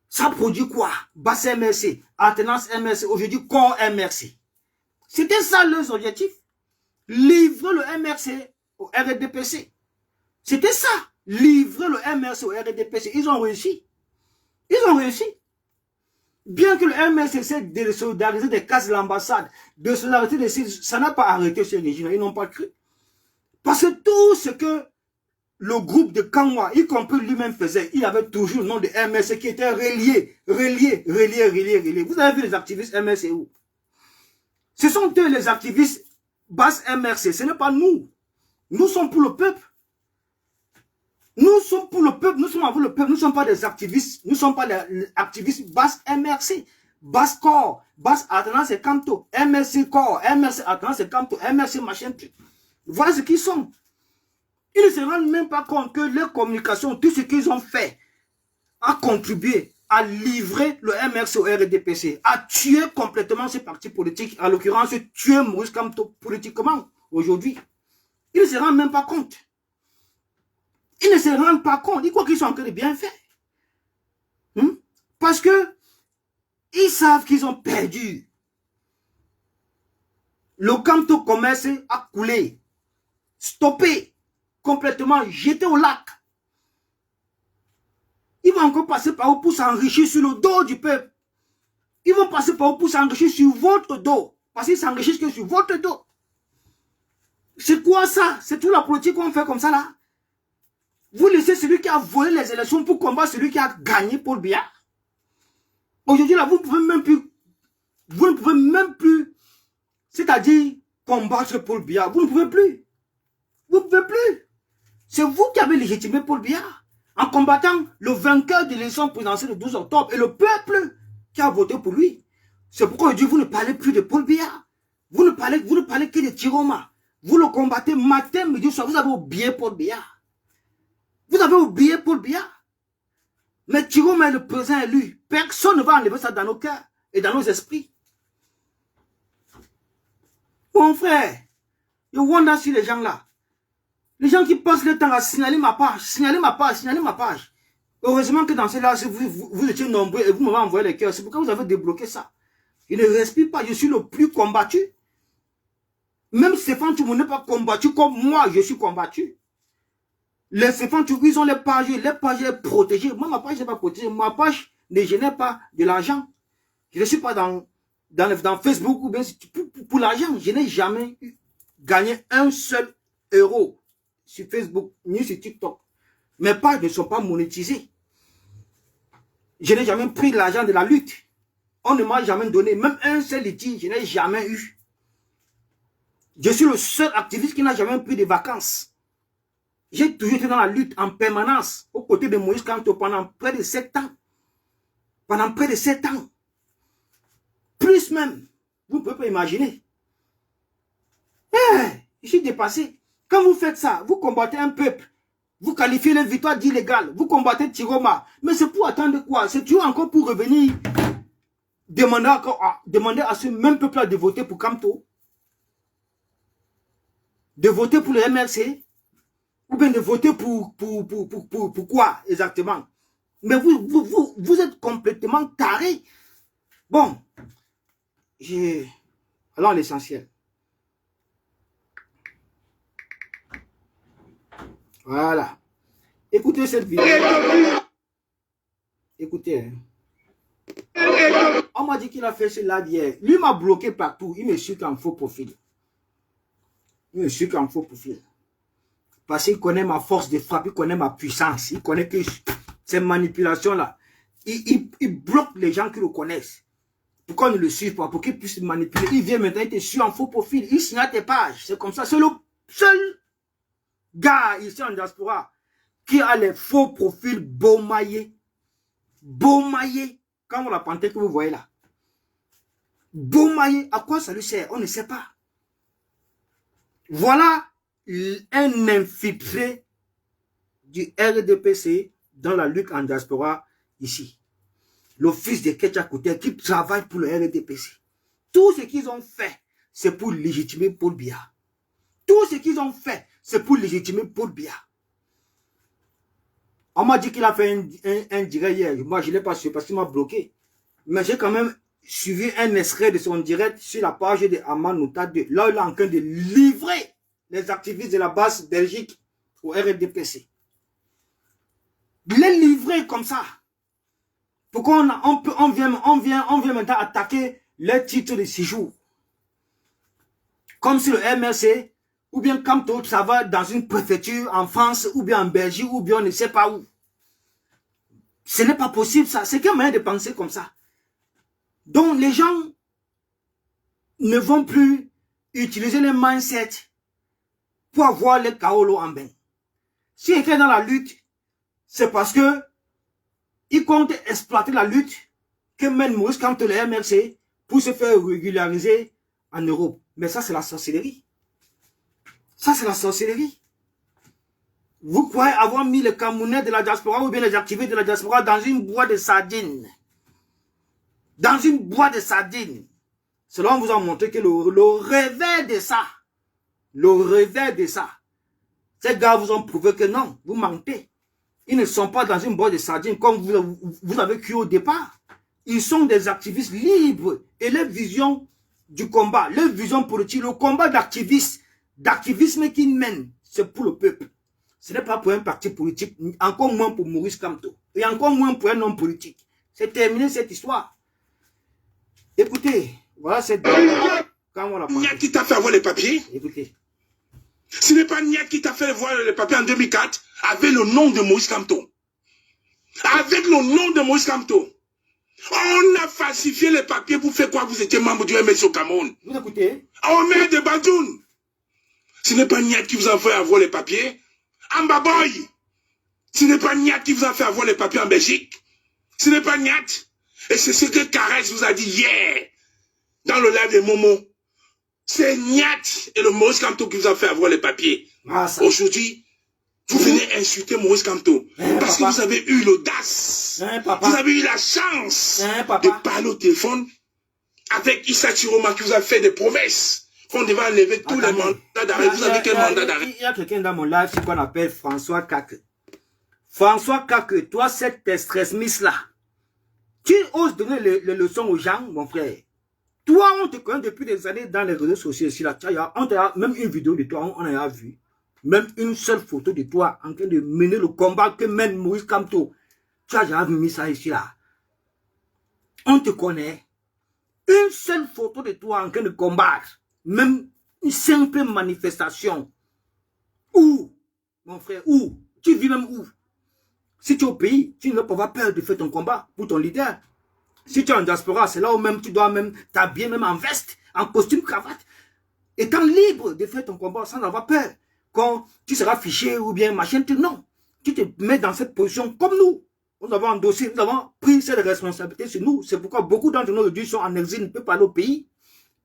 Ça produit quoi? Base MRC, alternance MRC, aujourd'hui corps MRC. C'était ça leurs objectifs. Livrer le MRC au RDPC. C'était ça. Livrer le MRC au RDPC. Ils ont réussi. Ils ont réussi. Bien que le MRC essaie de solidariser des cases de l'ambassade, de solidariser des sites, ça n'a pas arrêté ce régime. Ils n'ont pas cru. Parce que tout ce que le groupe de Kanwa, y compris lui-même faisait, il avait toujours le nom de MRC qui était relié. Vous avez vu les activistes MRC où? Ce sont eux les activistes base MRC, ce n'est pas nous. Nous sommes pour le peuple. Nous sommes pour le peuple, nous sommes avec le peuple, nous ne sommes pas des activistes, nous ne sommes pas des activistes base MRC, base corps, base alternance et Kamto, MRC corps, MRC alternance et Kamto, MRC machin. Voilà ce qu'ils sont. Ils ne se rendent même pas compte que leur communication, tout ce qu'ils ont fait, a contribué à livrer le MRC au RDPC, à tuer complètement ces partis politiques, à l'occurrence tuer Maurice Kamto politiquement aujourd'hui. Ils ne se rendent même pas compte. Ils ne se rendent pas compte. Ils croient qu'ils sont en train de bien faire. Parce que ils savent qu'ils ont perdu. Le Kamto commerce a coulé, stoppé, complètement jeté au lac. Ils vont encore passer par vous pour s'enrichir sur le dos du peuple. Ils vont passer par vous pour s'enrichir sur votre dos. Parce qu'ils s'enrichissent que sur votre dos. C'est quoi ça? C'est toute la politique qu'on fait comme ça là? Vous laissez celui qui a volé les élections pour combattre celui qui a gagné Paul Biya. Aujourd'hui, là, vous ne pouvez même plus, c'est-à-dire combattre Paul Biya. Vous ne pouvez plus. Vous ne pouvez plus. C'est vous qui avez légitimé Paul Biya en combattant le vainqueur de l'élection présidentielle le 12 octobre et le peuple qui a voté pour lui. C'est pourquoi aujourd'hui, vous ne parlez plus de Paul Biya. Vous ne parlez que de Tiroma. Vous le combattez matin, midi, soir. Vous avez oublié Paul Biya. Vous avez oublié Paul Biya. Mais Tiroma est le président élu. Personne ne va enlever ça dans nos cœurs et dans nos esprits. Mon frère, je wonder sur les gens là. Les gens qui passent le temps à signaler ma page, signaler ma page, signaler ma page. Heureusement que dans celle-là, vous étiez nombreux et vous m'avez envoyé les cœurs. C'est pourquoi vous avez débloqué ça. Il ne respire pas. Je suis le plus combattu. Même Stéphane Toumou n'est pas combattu comme moi, je suis combattu. Les Stéphane Toumou, ils ont les pages protégées. Moi, ma page n'est pas protégée. Ma page ne génère pas de l'argent. Je ne suis pas dans Facebook ou bien pour l'argent. Je n'ai jamais gagné un seul euro sur Facebook ni sur TikTok. Mes pages ne sont pas monétisées. Je n'ai jamais pris l'argent de la lutte. On ne m'a jamais donné, même un seul litige, je n'ai jamais eu. Je suis le seul activiste qui n'a jamais pris de vacances. J'ai toujours été dans la lutte en permanence, aux côtés de Moïse Kamto pendant près de 7 ans. Pendant près de 7 ans. Plus même. Vous ne pouvez pas imaginer. Je suis dépassé. Quand vous faites ça, vous combattez un peuple. Vous qualifiez les victoires d'illégales. Vous combattez Tiroma. Mais c'est pour attendre quoi? C'est toujours encore pour revenir demander à ce même peuple-là de voter pour Kamto. De voter pour le MRC. Ou bien de voter pour quoi exactement? Mais vous êtes complètement tarés. Bon. Allons à l'essentiel. Voilà. Écoutez cette vidéo. Écoutez. On m'a dit qu'il a fait cela hier. Lui m'a bloqué partout. Il me suit qu'en faux profil. Il me suit qu'en faux profil. Parce qu'il connaît ma force de frappe. Il connaît ma puissance. Il connaît que ces manipulations-là. Il bloque les gens qui le connaissent. Pourquoi on ne le suit pas? Pour qu'il puisse manipuler. Il vient maintenant, il te suit en faux profil. Il signe tes pages. C'est comme ça. C'est le seul gars ici en diaspora qui a les faux profils beaumaillés. Beaumaillés. Comme la panthère que vous voyez là. Beaumaillé, à quoi ça lui sert? On ne sait pas. Voilà un infiltré du RDPC dans la lutte en diaspora ici. Le fils de Ketcha Kouté qui travaille pour le RDPC. Tout ce qu'ils ont fait, c'est pour légitimer Paul Biya. Tout ce qu'ils ont fait, c'est pour légitimer Paul Biya. On m'a dit qu'il a fait un direct hier. Moi, je ne l'ai pas su parce qu'il m'a bloqué. Mais j'ai quand même suivi un extrait de son direct sur la page de Aman Nota 2. Là, il est en train de livrer les activistes de la base Belgique au RDPC. Il est livré comme ça. Pourquoi on vient maintenant attaquer les titres de séjour? Comme si le MRC, ou bien Kamto, ça va dans une préfecture en France, ou bien en Belgique, ou bien on ne sait pas où. Ce n'est pas possible ça. C'est qu'un moyen de penser comme ça. Donc les gens ne vont plus utiliser les mindsets pour avoir les Kaolo en bain. S'ils étaient dans la lutte, c'est parce que ils comptent exploiter la lutte que mène Maurice Kamto le MRC pour se faire régulariser en Europe. Mais ça, c'est la sorcellerie. Ça, c'est la sorcellerie. Vous croyez avoir mis les Camerounais de la diaspora ou bien les activistes de la diaspora dans une boîte de sardines. Dans une boîte de sardines. Cela vous a montré que le revers de ça, ces gars vous ont prouvé que non, vous mentez. Ils ne sont pas dans une boîte de sardines comme vous avez cru au départ. Ils sont des activistes libres et leur vision du combat, leur vision politique, le combat d'activisme qu'ils mènent, c'est pour le peuple. Ce n'est pas pour un parti politique, encore moins pour Maurice Kamto, et encore moins pour un homme politique. C'est terminé cette histoire. Écoutez, voilà cette... Nia qui t'a fait avoir les papiers. Écoutez. Ce n'est pas Nia qui t'a fait voir les papiers en 2004 avec le nom de Maurice Kamto. Avec le nom de Maurice Kamto. On a falsifié les papiers pour faire quoi? Vous étiez membre du MS au Cameroun. Vous écoutez? Au maire de Badoun. Ce n'est pas Nia qui vous a fait avoir les papiers. En Baboy. Ce n'est pas Nia qui vous a fait avoir les papiers en Belgique. Ce n'est pas Nia. Et c'est ce que Carès vous a dit hier. Dans le live de Momo. C'est Niat et le Maurice Kamto qui vous a fait avoir les papiers. Aujourd'hui, vous venez insulter Maurice Kamto. Parce que vous avez eu l'audace. Vous avez eu la chance de parler au téléphone avec Issa Chiroma qui vous a fait des promesses qu'on devait enlever tous les mandats d'arrêt. Vous avez quel mandat d'arrêt? Il y a quelqu'un dans mon live qu'on appelle François Kake. François Kake, toi, cette stress là, tu oses donner les leçons aux gens, mon frère. Toi, on te connaît depuis des années dans les réseaux sociaux. Ici, là, on t'a même une vidéo de toi, on a vu. Même une seule photo de toi en train de mener le combat que mène Maurice Kamto. Tu as déjà mis ça ici, là. On te connaît. Une seule photo de toi en train de combattre, même une simple manifestation. Où, mon frère, où? Tu vis même où? Si tu es au pays, tu ne vas pas avoir peur de faire ton combat pour ton leader. Si tu es en diaspora, c'est là où même tu dois même t'habiller même en veste, en costume, cravate, étant libre de faire ton combat sans avoir peur. Quand tu seras fiché ou bien machin, non. Tu te mets dans cette position comme nous. Nous avons endossé, nous avons pris cette responsabilité sur nous. C'est pourquoi beaucoup d'entre nous aujourd'hui sont en exil, ne peuvent pas aller au pays.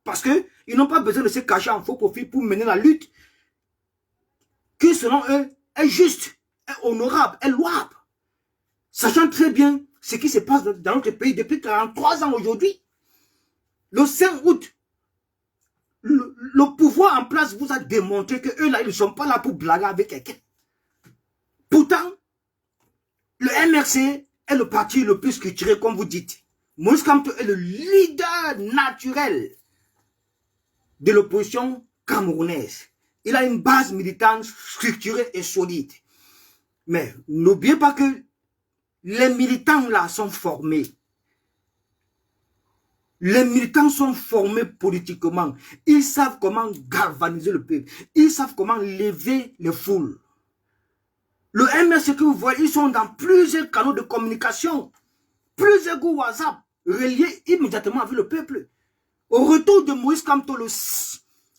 Parce qu'ils n'ont pas besoin de se cacher en faux profit pour mener la lutte qui, selon eux, est juste, est honorable, est louable. Sachant très bien ce qui se passe dans notre pays depuis 43 ans aujourd'hui. Le 5 août, le pouvoir en place vous a démontré que eux là, ils ne sont pas là pour blaguer avec quelqu'un. Pourtant, le MRC est le parti le plus structuré, comme vous dites. Moïse Kamto est le leader naturel de l'opposition camerounaise. Il a une base militante structurée et solide. Mais n'oubliez pas que les militants là sont formés. Les militants sont formés politiquement. Ils savent comment galvaniser le peuple. Ils savent comment lever les foules. Le MRC que vous voyez, ils sont dans plusieurs canaux de communication. Plusieurs groupes WhatsApp reliés immédiatement avec le peuple. Au retour de Moïse Kamto,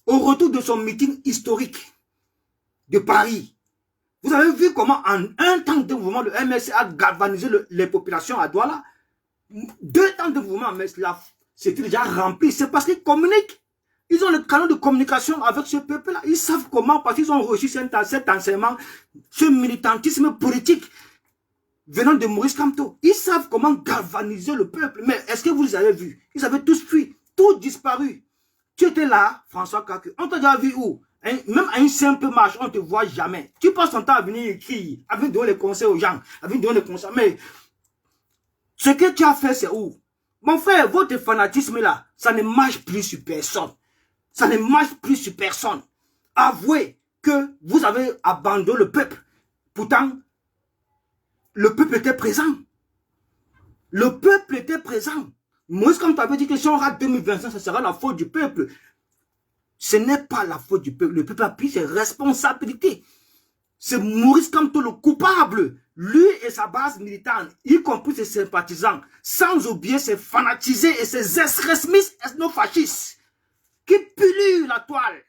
au retour de son meeting historique de Paris, vous avez vu comment en un temps de mouvement, le MRC a galvanisé les populations à Douala. 2 temps de mouvement, mais c'était déjà rempli. C'est parce qu'ils communiquent. Ils ont le canal de communication avec ce peuple-là. Ils savent comment, parce qu'ils ont reçu cet enseignement, ce militantisme politique venant de Moïse Kamto. Ils savent comment galvaniser le peuple. Mais est-ce que vous les avez vus? Ils avaient tous fui, tous disparu. Tu étais là, François Kaku. On t'a déjà vu où? Même à une simple marche, on ne te voit jamais. Tu passes ton temps à venir écrire, à venir donner les conseils aux gens, à venir donner les conseils. Mais ce que tu as fait, c'est où? Mon frère, votre fanatisme là, ça ne marche plus sur personne. Ça ne marche plus sur personne. Avouez que vous avez abandonné le peuple. Pourtant, le peuple était présent. Le peuple était présent. Moïse, comme tu avais dit que si on rate 2025, ça sera la faute du peuple. Ce n'est pas la faute du peuple. Le peuple a pris ses responsabilités. C'est Maurice Kamto le coupable. Lui et sa base militante, y compris ses sympathisants, sans oublier ses fanatisés et ses extrémistes ethno-fascistes, qui pullulent la toile,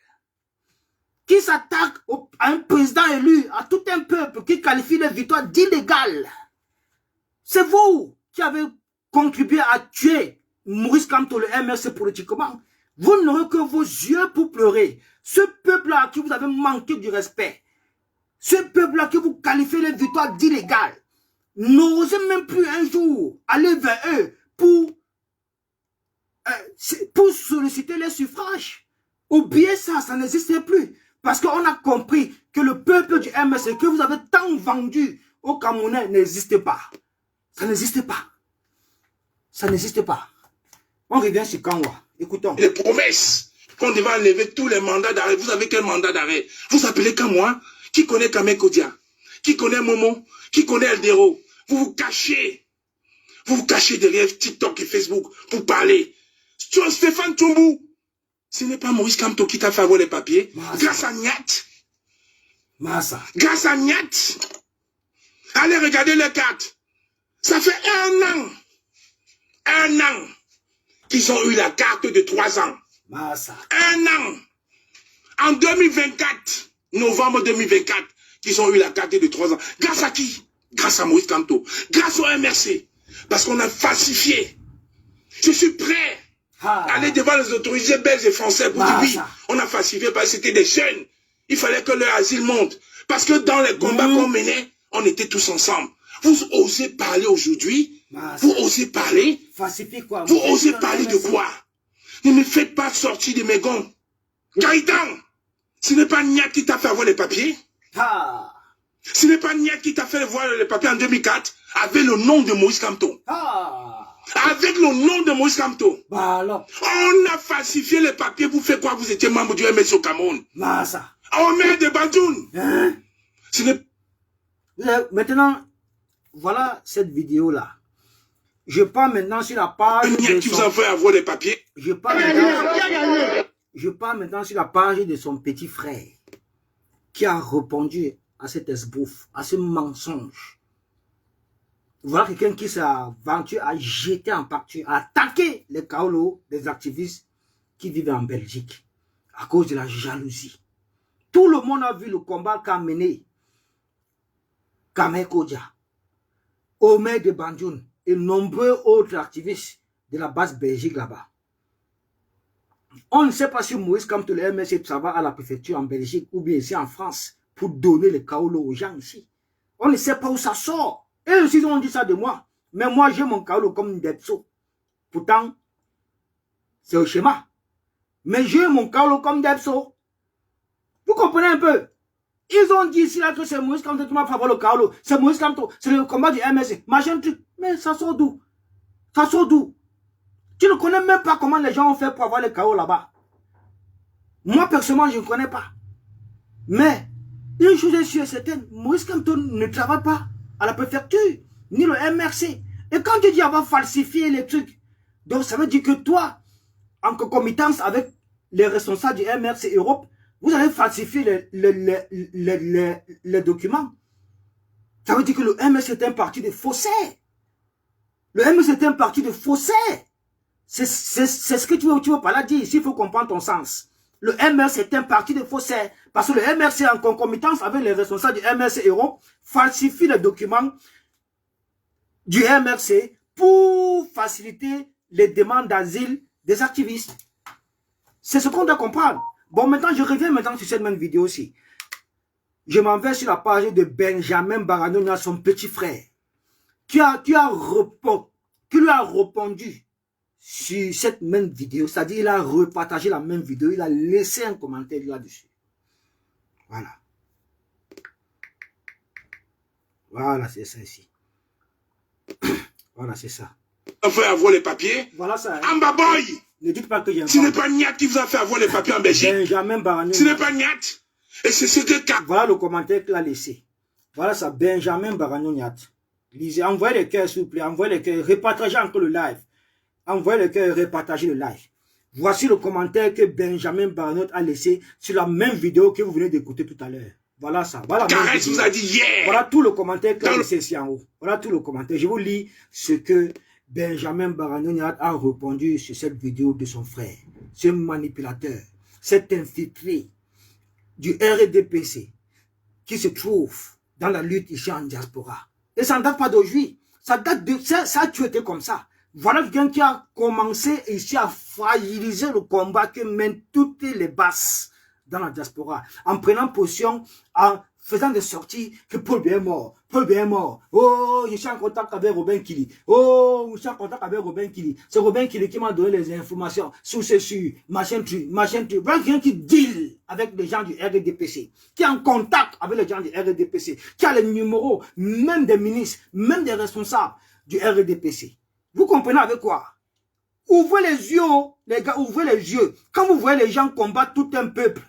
qui s'attaquent à un président élu, à tout un peuple, qui qualifie les victoires d'illégales. C'est vous qui avez contribué à tuer Maurice Kamto, le MRC politiquement. Vous n'aurez que vos yeux pour pleurer. Ce peuple-là qui vous avez manqué du respect, ce peuple-là qui vous qualifiez les victoires d'illégales, n'osez même plus un jour aller vers eux pour solliciter les suffrages. Oubliez ça, ça n'existe plus. Parce qu'on a compris que le peuple du MRC que vous avez tant vendu aux Camerounais n'existe pas. Ça n'existe pas. Ça n'existe pas. On revient sur Kanwa. Écoutons. Les promesses qu'on devait enlever tous les mandats d'arrêt. Vous avez quel mandat d'arrêt? Vous appelez Kamwa? Qui connaît Kamé Kodia? Qui connaît Momo? Qui connaît Eldero? Vous vous cachez. Vous vous cachez derrière TikTok et Facebook pour parler. Stéphane Tchombou, ce n'est pas Maurice Kamto qui t'a fait avoir les papiers. Massa. Grâce à Niat. Massa. Grâce à Niat. Allez regarder les cartes. Ça fait 1 an qu'ils ont eu la carte de 3 ans. Massa. 1 an. En 2024, novembre 2024, qu'ils ont eu la carte de 3 ans. Grâce à qui? Grâce à Maurice Kamto. Grâce au MRC. Parce qu'on a falsifié. Je suis prêt à aller devant les autorités belges et français pour dire oui, on a falsifié parce que c'était des jeunes. Il fallait que leur asile monte. Parce que dans les combats qu'on menait, on était tous ensemble. Vous osez parler aujourd'hui? Vous osez parler? Falsifier quoi? Vous osez parler de quoi? Ne me faites pas sortir de mes gonds. Gaïdan, ce n'est pas Niat qui t'a fait avoir les papiers. Ce n'est pas Niat qui t'a fait voir les papiers en 2004 avec le nom de Maurice Kamto. Avec le nom de Maurice Kamto. Bah alors. On a falsifié les papiers. Vous faites quoi? Vous étiez membre du MS au Cameroun. Massa. On met de Badoun. Hein? Ce n'est... Maintenant, voilà cette vidéo-là. Je pars maintenant sur la page qui vous a fait avoir les papiers. Je pars maintenant sur la page de son petit frère qui a répondu à cet esbrouf, à ce mensonge. Voilà quelqu'un qui s'aventure à jeter en pâture, à attaquer les Kaolo des activistes qui vivent en Belgique à cause de la jalousie. Tout le monde a vu le combat qu'a mené Kamel Kodja, Omer de Bandioun et nombreux autres activistes de la base Belgique là-bas. On ne sait pas si Moïse Kamto, le MSC, travaille à la préfecture en Belgique ou bien ici en France pour donner les Kaolo aux gens ici. On ne sait pas où ça sort. Et aussi, on dit ça de moi. Mais moi, j'ai mon Kaolo comme une Depso. Pourtant, c'est au schéma. Mais j'ai mon Kaolo comme Depso. Vous comprenez un peu? Ils ont dit ici là que c'est Moïse Kamto qui m'a fait avoir le Kaolo. C'est Moïse Kamto. C'est le combat du MSC. Machin truc. Mais ça sort d'où? Ça sort d'où? Tu ne connais même pas comment les gens ont fait pour avoir le Kaolo là-bas. Moi, personnellement, je ne connais pas. Mais, une chose est sûre et certaine, Moïse Kamto ne travaille pas à la préfecture, ni le MRC. Et quand tu dis avoir falsifié les trucs, donc ça veut dire que toi, en concomitance avec les responsables du MRC Europe, vous allez falsifier les documents. Ça veut dire que le MRC est un parti de faussaires. Le MRC est un parti de faussaires. C'est ce que tu veux pas là dire. Ici, il faut comprendre ton sens. Le MRC est un parti de faussaires. Parce que le MRC, en concomitance avec les responsables du MRC Europe, falsifie les documents du MRC pour faciliter les demandes d'asile des activistes. C'est ce qu'on doit comprendre. Bon, maintenant, je reviens maintenant sur cette même vidéo aussi. Je m'en vais sur la page de Benjamin Baranonia, son petit frère, qui lui a répondu sur cette même vidéo. C'est-à-dire, il a repartagé la même vidéo, il a laissé un commentaire là-dessus. Voilà. Voilà, c'est ça ici. Voilà, c'est ça. On fait avoir les papiers. Voilà ça. Hein. Amba Boy. Ne dites pas que j'ai un Ce n'est pas Niat qui vous a fait avoir les papiers en Belgique. Benjamin Baranonia. Ce n'est pas Niat. Et c'est ce que... Voilà le commentaire qu'il a laissé. Voilà ça, Benjamin Baranonia. Lisez, envoyez les cœurs, s'il vous plaît. Envoyez les cœurs. Repartagez encore le live. Envoyez les cœurs et repartagez le live. Voici le commentaire que Benjamin Baranonia a laissé sur la même vidéo que vous venez d'écouter tout à l'heure. Voilà ça. Voilà, Caresse vous a dit hier. Voilà tout le commentaire qu'il a laissé ici en haut. Voilà tout le commentaire. Je vous lis ce que Benjamin Baranonia a répondu sur cette vidéo de son frère. Ce manipulateur, cet infiltré du RDPC qui se trouve dans la lutte ici en diaspora. Et ça ne date pas d'aujourd'hui. Ça date de... Ça a toujours été comme ça. Voilà quelqu'un qui a commencé ici à fragiliser le combat que mènent toutes les basses dans la diaspora. En prenant position, en faisant des sorties que Paul Biya est mort. Paul Biya est mort. Oh, je suis en contact avec Robin Kili. Oh, je suis en contact avec Robin Kili. C'est Robin Kili qui m'a donné les informations sur ceci, machin truc, machin truc. Voilà quelqu'un qui deal avec les gens du RDPC, qui est en contact avec les gens du RDPC, qui a les numéros, même des ministres, même des responsables du RDPC. Vous comprenez avec quoi? Ouvrez les yeux, les gars, ouvrez les yeux. Quand vous voyez les gens combattre tout un peuple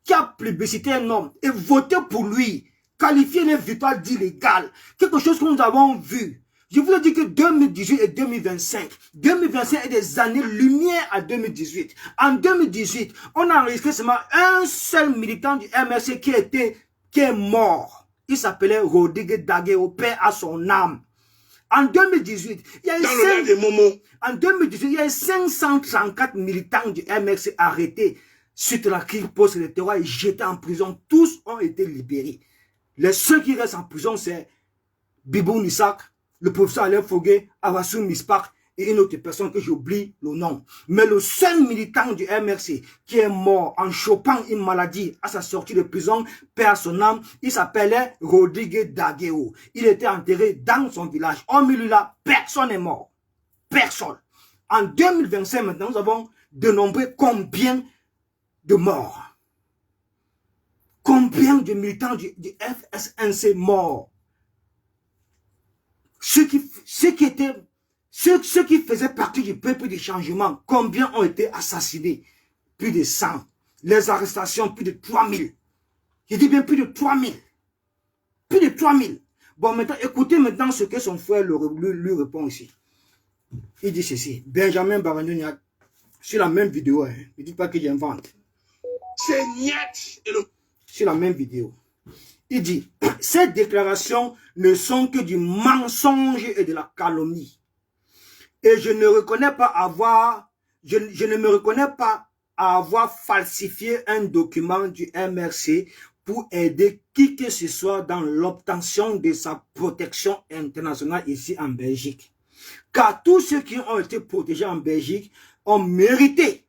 qui a plébiscité un homme et voter pour lui, qualifier une victoire d'illégal, quelque chose que nous avons vu. Je vous ai dit que 2018 et 2025 est des années-lumière à 2018. En 2018, on a enregistré seulement un seul militant du MRC qui est mort. Il s'appelait Rodrigue Daguerre, paix à son âme. En 2018, il y a eu en 2018, il y a eu 534 militants du MRC arrêtés suite à la crise post-électorale et jetés en prison. Tous ont été libérés. Les seuls qui restent en prison, c'est Bibou Nissak, le professeur Alain Foguet, Avassou Mispak et une autre personne que j'oublie le nom. Mais le seul militant du MRC qui est mort en chopant une maladie à sa sortie de prison, perd son âme, il s'appelait Rodrigue Daguerre. Il était enterré dans son village. Au milieu là, personne n'est mort. Personne. En 2025, maintenant, nous avons dénombré combien de morts? Combien de militants du FSNC morts? Ceux qui faisaient partie du peuple du changement, combien ont été assassinés? Plus de 100. Les arrestations, plus de 3000. Je dis bien plus de 3000. Plus de 3000. Bon, maintenant, écoutez maintenant ce que son frère lui répond ici. Il dit ceci. Benjamin Barano-Niat, sur la même vidéo, hein, ne dites pas que j'invente. C'est Niat et le... Sur la même vidéo. Il dit, ces déclarations ne sont que du mensonge et de la calomnie. Et je ne reconnais pas avoir, je ne me reconnais pas à avoir falsifié un document du MRC pour aider qui que ce soit dans l'obtention de sa protection internationale ici en Belgique. Car tous ceux qui ont été protégés en Belgique ont mérité,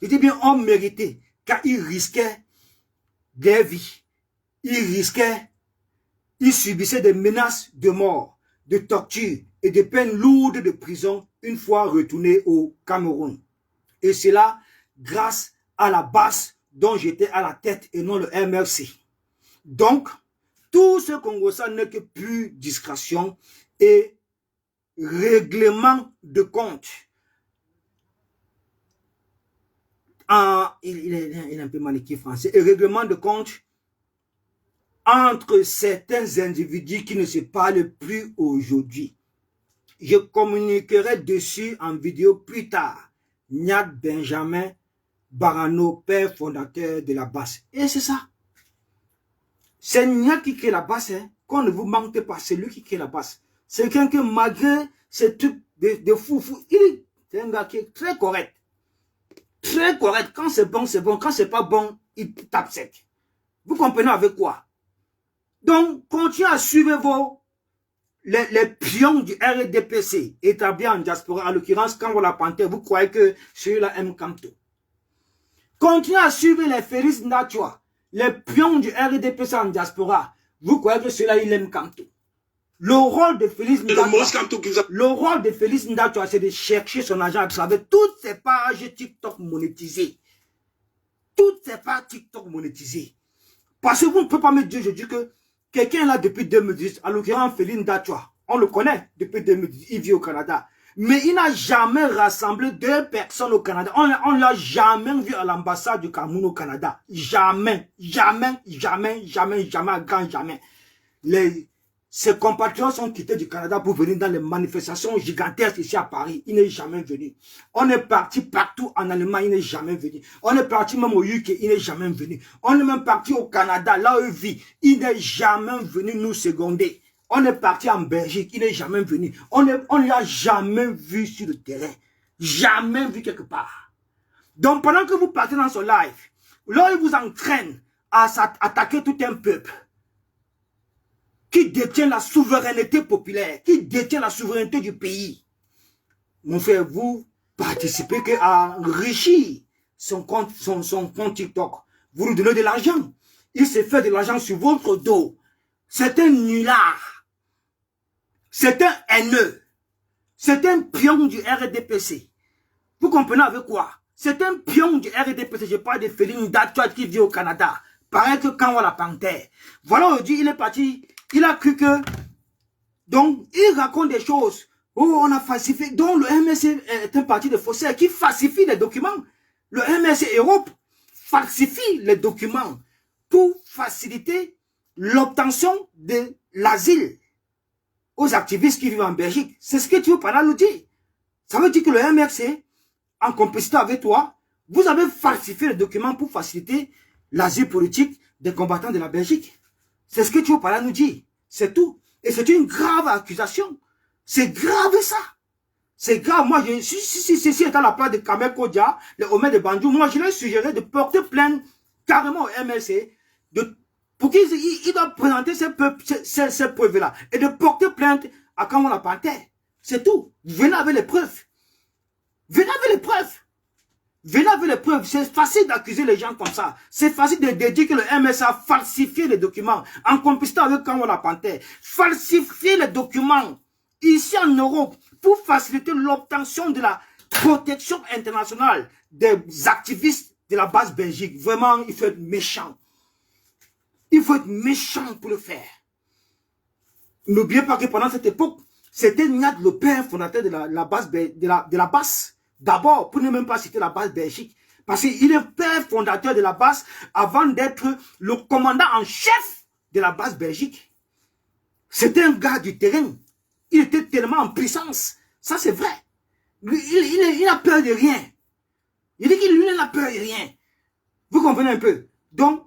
je dis bien ont mérité, car ils risquaient des vies, ils subissaient des menaces de mort, de torture et de peines lourdes de prison une fois retournés au Cameroun. Et cela grâce à la base dont j'étais à la tête et non le MRC. Donc, tout ce qu'on ressent n'est que pure discrétion et règlement de compte. Il est un peu maniqué français. Et règlement de compte entre certains individus qui ne se parlent plus aujourd'hui. Je communiquerai dessus en vidéo plus tard. Niat Benjamin Barano, père fondateur de la BAS. Et c'est ça. C'est Niat qui crée la BAS. Hein. Qu'on ne vous manque pas, c'est lui qui crée la BAS. C'est quelqu'un que malgré ces trucs de fou, c'est un gars qui est très correct. Très correct. Quand c'est bon, c'est bon. Quand c'est pas bon, il tape sec. Vous comprenez avec quoi? Donc, continuez à suivre les pions du RDPC établis en diaspora. En l'occurrence, quand vous la pantez, vous croyez que celui-là aime Kamto. Continuez à suivre les Félix Ndachoua, les pions du RDPC en diaspora. Vous croyez que celui-là, il aime Kamto. Le rôle de Félix Ndachoua, c'est de chercher son argent à travers toutes ces pages TikTok monétisées. Toutes ces pages TikTok monétisées. Parce que vous ne pouvez pas me dire, je dis que quelqu'un est là depuis 2010, à l'occurrence Félix Ndachoua, on le connaît depuis 2010, il vit au Canada. Mais il n'a jamais rassemblé 2 personnes au Canada. On ne l'a jamais vu à l'ambassade du Cameroun au Canada. Jamais, jamais, jamais, jamais, jamais, grand jamais. Ses compatriotes sont quittés du Canada pour venir dans les manifestations gigantesques ici à Paris. Il n'est jamais venu. On est parti partout en Allemagne, il n'est jamais venu. On est parti même au UK, il n'est jamais venu. On est même parti au Canada, là où il vit. Il n'est jamais venu nous seconder. On est parti en Belgique, il n'est jamais venu. On ne l'a jamais vu sur le terrain. Jamais vu quelque part. Donc pendant que vous partez dans son live, là il vous entraîne à attaquer tout un peuple qui détient la souveraineté populaire, qui détient la souveraineté du pays. Mon frère, vous participez à enrichir son compte TikTok. Vous lui donnez de l'argent. Il se fait de l'argent sur votre dos. C'est un nulard. C'est un haineux. C'est un pion du RDPC. Vous comprenez avec quoi? C'est un pion du RDPC. Je parle de Félix Ndachoua qui vit au Canada. Pareil que quand on la panthère. Voilà, aujourd'hui, il est parti. Il a cru que... Donc, il raconte des choses. Oh, on a falsifié. Donc, le MRC est un parti de faussaires qui falsifie les documents. Le MRC Europe falsifie les documents pour faciliter l'obtention de l'asile aux activistes qui vivent en Belgique. C'est ce que tu veux par là nous dire. Ça veut dire que le MRC, en complicité avec toi, vous avez falsifié les documents pour faciliter l'asile politique des combattants de la Belgique. C'est ce que tu veux par là nous dire. C'est tout. Et c'est une grave accusation. C'est grave ça. C'est grave. Moi, si ceci est à la place de Kamel Kodia, le Omer de Bandjou, moi, je leur suggérerais de porter plainte carrément au MRC pour qu'il doit présenter ces preuves-là et de porter plainte à Kamala Panthère. C'est tout. Venez avec les preuves. Venez avec les preuves. Venez avec les preuves. C'est facile d'accuser les gens comme ça. C'est facile de dire que le MRC a falsifié les documents en complicité avec Kamala Panthère. Falsifier les documents ici en Europe pour faciliter l'obtention de la protection internationale des activistes de la base Belgique. Vraiment, il faut être méchant. Il faut être méchant pour le faire. N'oubliez pas que pendant cette époque, c'était Niat le père fondateur de la base D'abord, pour ne même pas citer la base Belgique. Parce qu'il est père fondateur de la base avant d'être le commandant en chef de la base Belgique. C'était un gars du terrain. Il était tellement en puissance. Ça, c'est vrai. Il n'a peur de rien. Il dit qu'il n'a peur de rien. Vous comprenez un peu? Donc,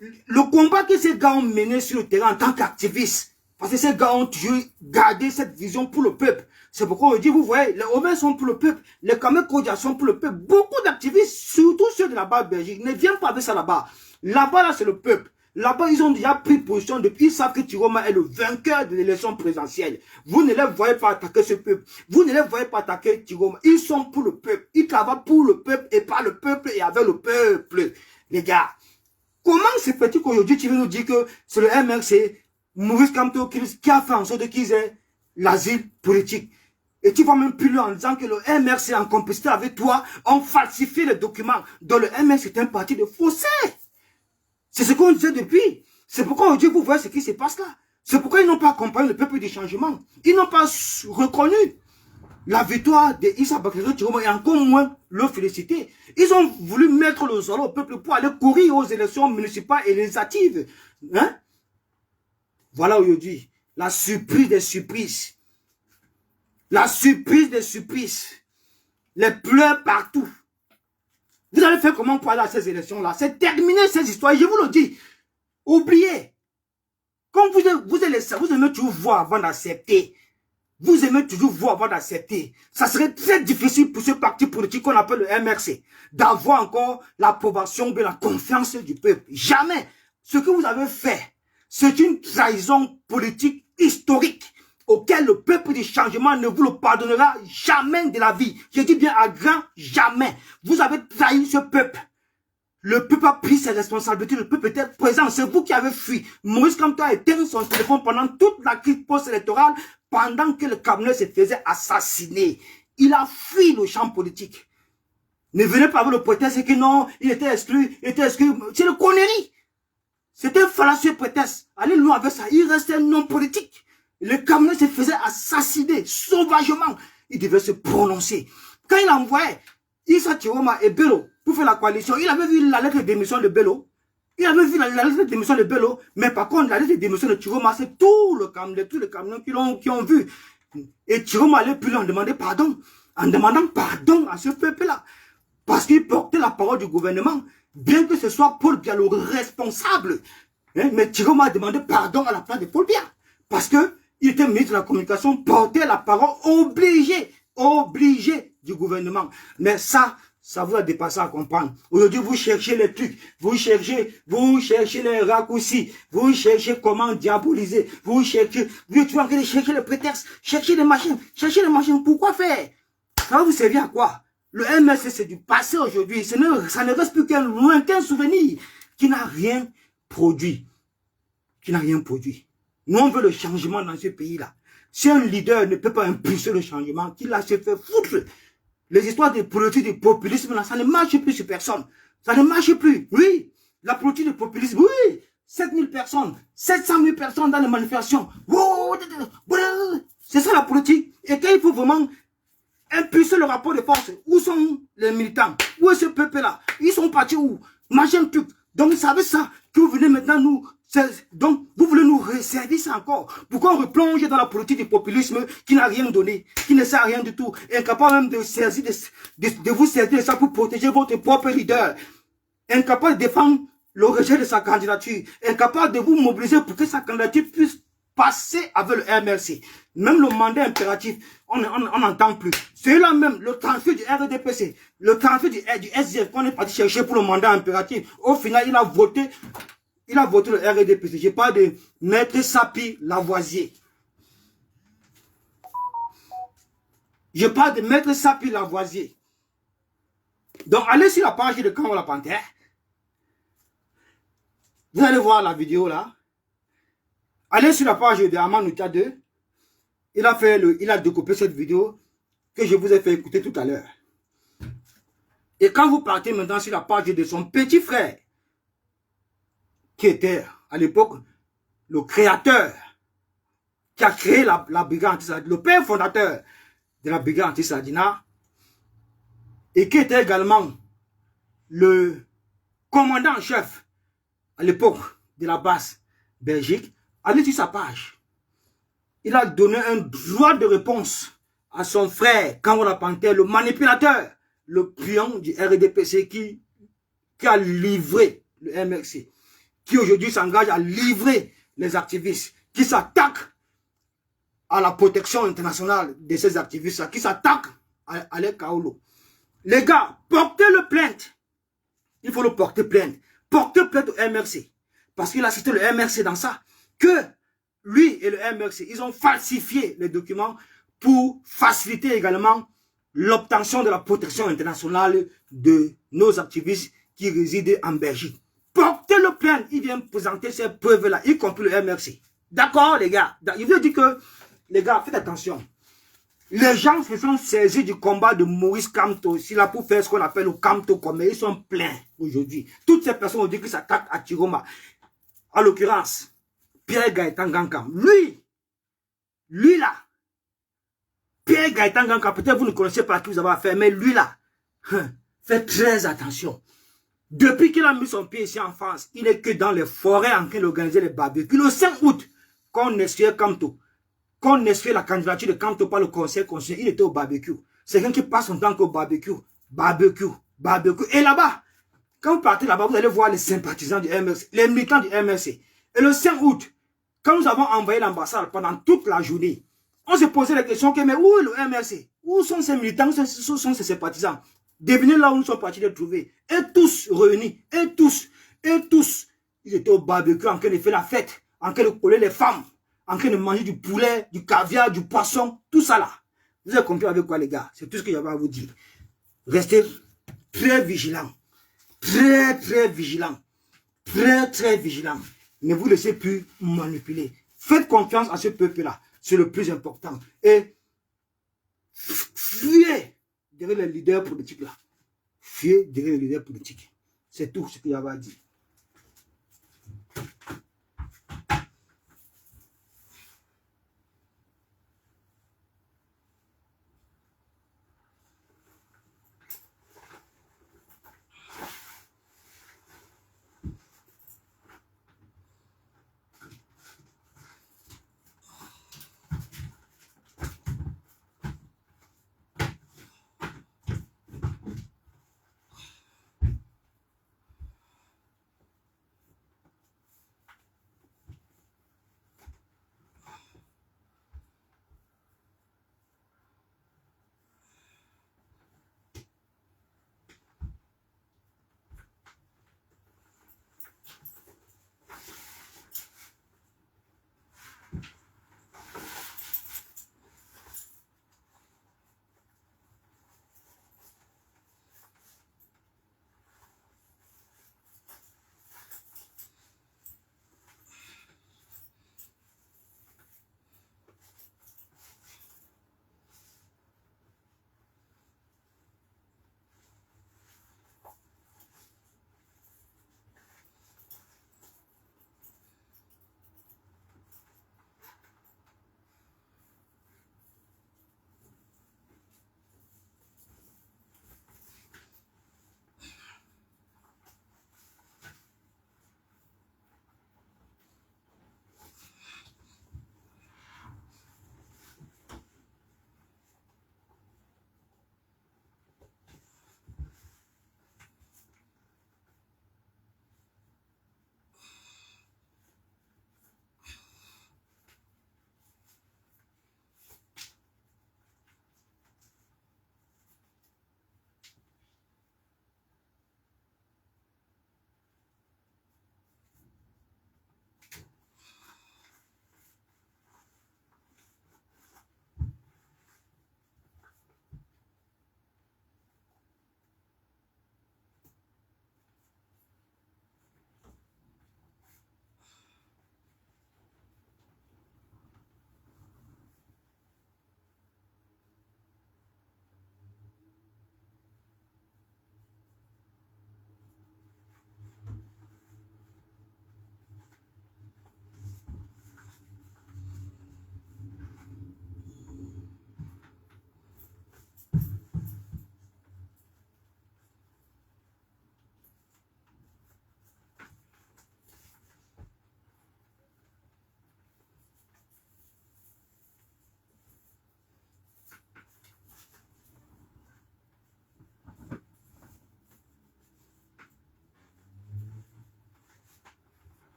le combat que ces gars ont mené sur le terrain en tant qu'activistes, parce que ces gars ont toujours gardé cette vision pour le peuple. C'est pourquoi on dit, vous voyez, les Omer sont pour le peuple, les Kamel Kodja sont pour le peuple. Beaucoup d'activistes, surtout ceux de là-bas, Belgique, ne viennent pas avec ça là-bas. Là-bas, là, c'est le peuple. Là-bas, ils ont déjà pris position depuis, ils savent que Tiroma est le vainqueur de l'élection présidentielle. Vous ne les voyez pas attaquer ce peuple. Vous ne les voyez pas attaquer Tiroma. Ils sont pour le peuple. Ils travaillent pour le peuple et par le peuple et avec le peuple. Les gars, comment se fait-il qu'aujourd'hui, tu veux nous dire que c'est le MRC, Maurice Kamto, qui a fait en sorte qu'ils aient l'asile politique? Et tu vas même plus loin en disant que le MRC, en complicité avec toi, ont falsifié les documents. Donc le MRC est un parti de faussaires. C'est ce qu'on disait depuis. C'est pourquoi aujourd'hui, vous voyez ce qui se passe là. C'est pourquoi ils n'ont pas accompagné le peuple du changement. Ils n'ont pas reconnu la victoire d'Issa Bakary Tiroma et encore moins le féliciter. Ils ont voulu mettre le solo au peuple pour aller courir aux élections municipales et législatives. Hein? Voilà aujourd'hui la surprise des surprises. La surprise des surprises. Les pleurs partout. Vous allez faire comment pour aller à ces élections-là? C'est terminer ces histoires, je vous le dis. Oubliez. Comme vous aimez toujours voir avant d'accepter. Vous aimez toujours voir avant d'accepter. Ça serait très difficile pour ce parti politique qu'on appelle le MRC d'avoir encore l'approbation de la confiance du peuple. Jamais. Ce que vous avez fait, c'est une trahison politique historique auquel le peuple du changement ne vous le pardonnera jamais de la vie. Je dis bien à grand jamais. Vous avez trahi ce peuple. Le peuple a pris ses responsabilités, le peuple était présent. C'est vous qui avez fui. Maurice Kamto a éteint son téléphone pendant toute la crise post-électorale, pendant que le Cameroun se faisait assassiner. Il a fui le champ politique. Ne venez pas avec le prétexte que non, il était exclu, C'est le connerie. C'était un fallacieux prétexte. Allez loin avec ça. Il restait non politique. Le Cameroun se faisait assassiner sauvagement. Il devait se prononcer. Quand il envoyait Issa Tiroma et Bello pour faire la coalition, il avait vu la lettre de démission de Bello. Il avait vu la lettre de démission de Bello. Mais par contre, la lettre de démission de Tiroma, c'est tous les Camerounais qui ont vu. Et Tiroma allait plus loin demander pardon. En demandant pardon à ce peuple-là. Parce qu'il portait la parole du gouvernement. Bien que ce soit Paul Biya le responsable. Mais Tiroma a demandé pardon à la place de Paul Biya. Parce que il était ministre de la communication, portait la parole obligé du gouvernement. Mais ça vous a dépassé à comprendre. Aujourd'hui, vous cherchez les trucs, vous cherchez les raccourcis, vous cherchez comment diaboliser, vous êtes en train de chercher les prétextes, chercher les machines. Pourquoi faire? Ça va vous servir à quoi? Le MSC, c'est du passé aujourd'hui. Ça ne reste plus qu'un lointain souvenir qui n'a rien produit. Nous, on veut le changement dans ce pays-là. Si un leader ne peut pas impulser le changement, qu'il a se fait foutre. Les histoires de politique, de populisme, là, ça ne marche plus sur personne. Ça ne marche plus. Oui, la politique de populisme, oui. 7000 personnes, 700 000 personnes dans les manifestations. C'est ça la politique. Et quand il faut vraiment impulser le rapport de force, où sont les militants? Où est ce peuple-là? Ils sont partis où? Machin truc. Donc, vous savez ça, que vous venez maintenant nous... Donc, vous voulez nous resservir ça encore. Pourquoi on replonge dans la politique du populisme qui n'a rien donné, qui ne sert à rien du tout, incapable même de vous servir de ça pour protéger votre propre leader, incapable de défendre le rejet de sa candidature, incapable de vous mobiliser pour que sa candidature puisse passer avec le MRC. Même le mandat impératif, on n'entend plus. C'est là même, le transfert du RDPC, le transfert du SDF qu'on est parti chercher pour le mandat impératif. Au final, il a voté le RDPC. Je parle de Maître Sapi Lavoisier. Donc, allez sur la page de Kambo la Panthère. Vous allez voir la vidéo là. Allez sur la page de Amanouta 2. Il a découpé cette vidéo que je vous ai fait écouter tout à l'heure. Et quand vous partez maintenant sur la page de son petit frère, qui était à l'époque le créateur, qui a créé la brigade anti-Saladina, le père fondateur de la brigade anti-Saladina, et qui était également le commandant en chef à l'époque de la base Belgique. Allez sur sa page. Il a donné un droit de réponse à son frère Kamara Panter, le manipulateur, le pion du RDPC qui a livré le MRC, qui aujourd'hui s'engage à livrer les activistes, qui s'attaquent à la protection internationale de ces activistes, qui s'attaquent à Alec Kaolo. Les gars, portez le plainte. Il faut le porter plainte. Portez plainte au MRC. Parce qu'il a cité le MRC dans ça. Que lui et le MRC, ils ont falsifié les documents pour faciliter également l'obtention de la protection internationale de nos activistes qui résident en Belgique. Portez le plainte. Il vient présenter ces preuves-là, y compris le MRC. D'accord, les gars? Il veut dire que, les gars, faites attention. Les gens se sont saisis du combat de Maurice Kamto. S'il a pour faire ce qu'on appelle le Kamto combat, ils sont pleins aujourd'hui. Toutes ces personnes ont dit qu'ils s'attaquent à Tiroma. En l'occurrence, Pierre Gaëtan Gankam. Lui là, Pierre Gaëtan Gankam, peut-être vous ne connaissez pas à qui vous avez affaire, mais lui là, faites très attention. Depuis qu'il a mis son pied ici en France, il n'est que dans les forêts en train d'organiser les barbecues. Le 5 août, quand on essuyait Kamto, quand on essuyait la candidature de Kamto par le conseil constitutionnel, il était au barbecue. C'est quelqu'un qui passe son temps au barbecue. Et là-bas, quand vous partez là-bas, vous allez voir les sympathisants du MRC, les militants du MRC. Et le 5 août, quand nous avons envoyé l'ambassade pendant toute la journée, on se posait la question que, mais où est le MRC? Où sont ces militants? Où sont ces sympathisants? Devenez là où nous sommes partis les trouver. Et tous réunis, et tous, ils étaient au barbecue en train de faire la fête, en train de coller les femmes, en train de manger du poulet, du caviar, du poisson, tout ça là. Vous avez compris avec quoi, les gars? C'est tout ce que j'avais à vous dire. Restez très vigilants. Très vigilants. Très vigilants. Ne vous laissez plus manipuler. Faites confiance à ce peuple-là. C'est le plus important. Et fuyez derrière les leaders politiques là. Fuyez derrière les leaders politiques. C'est tout ce qu'il y avait à dire.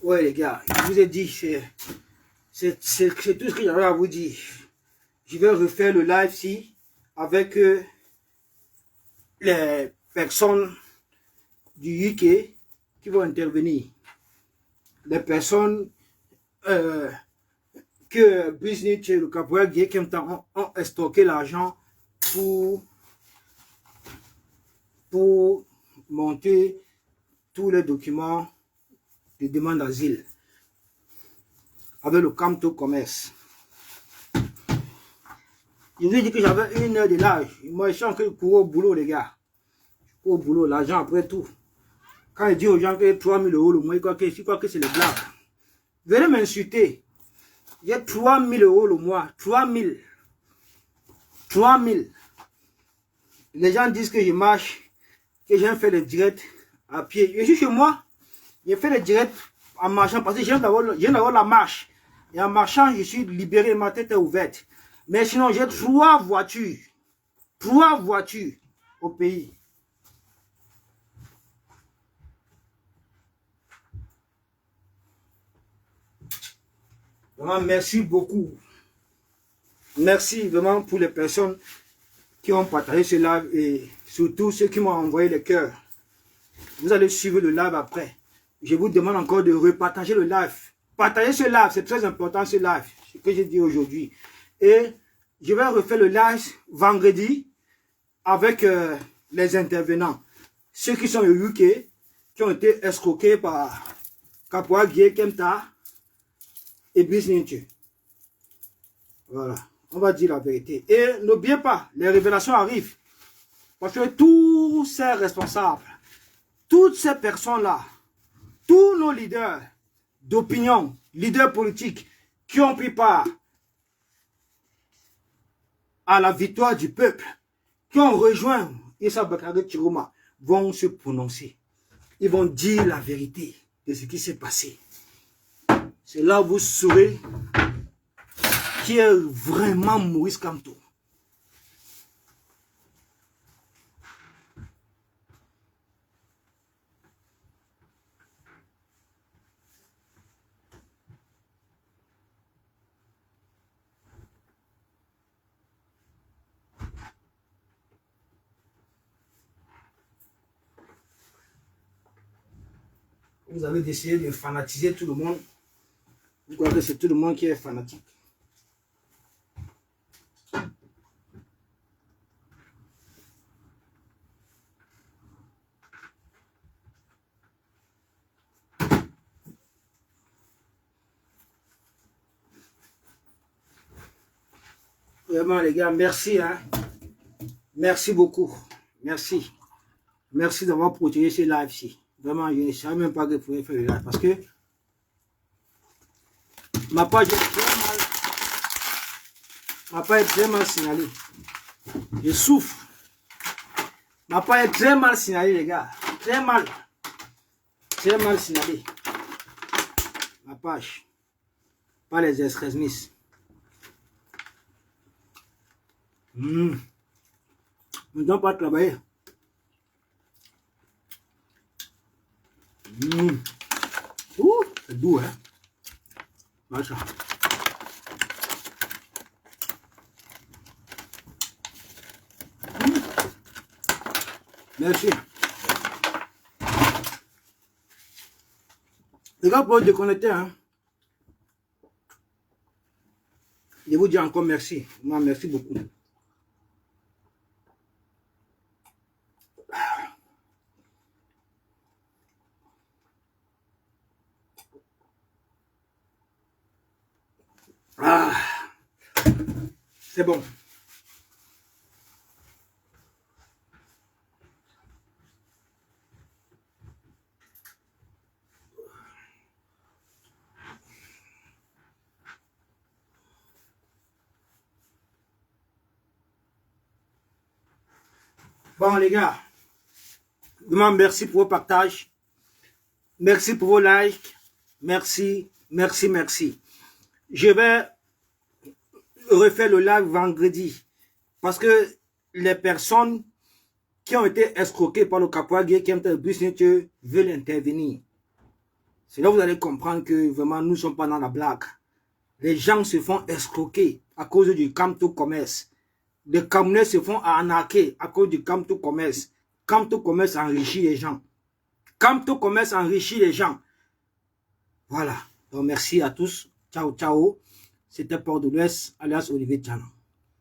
Ouais, les gars, je vous ai dit, c'est tout ce que j'avais à vous dire. Je vais refaire le live-ci avec les personnes du UK qui vont intervenir. Les personnes que Business et le Caporal Guy ont stocké l'argent pour monter tous les documents de demande d'asile avec le Camto Commerce. Je vous ai dit que j'avais 1 heure de live. Moi, je sens que je cours au boulot, les gars. Je cours au boulot, l'argent après tout. Quand je dis aux gens que 3 000 € le mois, je crois que c'est les blagues. Venez m'insulter. J'ai 3 000 € le mois. 3 000. 3 000. Les gens disent que je marche, que j'ai fait le direct à pied. Je suis chez moi. J'ai fait le direct en marchant parce que j'aime d'avoir la marche. Et en marchant, je suis libéré, ma tête est ouverte. Mais sinon, j'ai 3 voitures. 3 voitures au pays. Vraiment, merci beaucoup. Merci vraiment pour les personnes qui ont partagé ce live et surtout ceux qui m'ont envoyé les cœurs. Vous allez suivre le live après. Je vous demande encore de repartager le live. Partagez ce live, c'est très important ce live, ce que j'ai dit aujourd'hui. Et je vais refaire le live vendredi avec les intervenants. Ceux qui sont au UK, qui ont été escroqués par Caporal Guy Kemta et Business. Voilà, on va dire la vérité. Et n'oubliez pas, les révélations arrivent. Parce que tous ces responsables, toutes ces personnes-là, tous nos leaders d'opinion, leaders politiques qui ont pris part à la victoire du peuple, qui ont rejoint Issa Bakary Chiroma, vont se prononcer. Ils vont dire la vérité de ce qui s'est passé. C'est là où vous saurez qui est vraiment Maurice Kamto. Vous avez décidé de fanatiser tout le monde. Je crois que c'est tout le monde qui est fanatique. Vraiment les gars, merci. Hein. Merci beaucoup. Merci. Merci d'avoir protégé ce live-ci. Vraiment, je ne savais même pas que vous pouviez faire le live parce que ma page est très mal signalée. Je souffre. Ma page est très mal signalée, les gars. Très mal. Très mal signalée. Ma page. Pas les extrémistes. Ne dois pas travailler. C'est doux, hein. Machin. Merci. Les gars, pour déconnecter, hein. Je vous dis encore merci. Moi, merci beaucoup. Ah, c'est bon. Bon les gars, vraiment merci pour vos partages. Merci pour vos likes. Merci, merci, merci. Je vais refaire le live vendredi. Parce que les personnes qui ont été escroquées par le Caporal Guy Kemta Business veulent intervenir. C'est là que vous allez comprendre que vraiment nous ne sommes pas dans la blague. Les gens se font escroquer à cause du Camto Commerce. Les Camerounais se font arnaquer à cause du Camto Commerce. Camto Commerce enrichit les gens. Camto Commerce enrichit les gens. Voilà. Donc merci à tous. Ciao, ciao. C'était Port de l'Ouest, alias Olivier Tchano.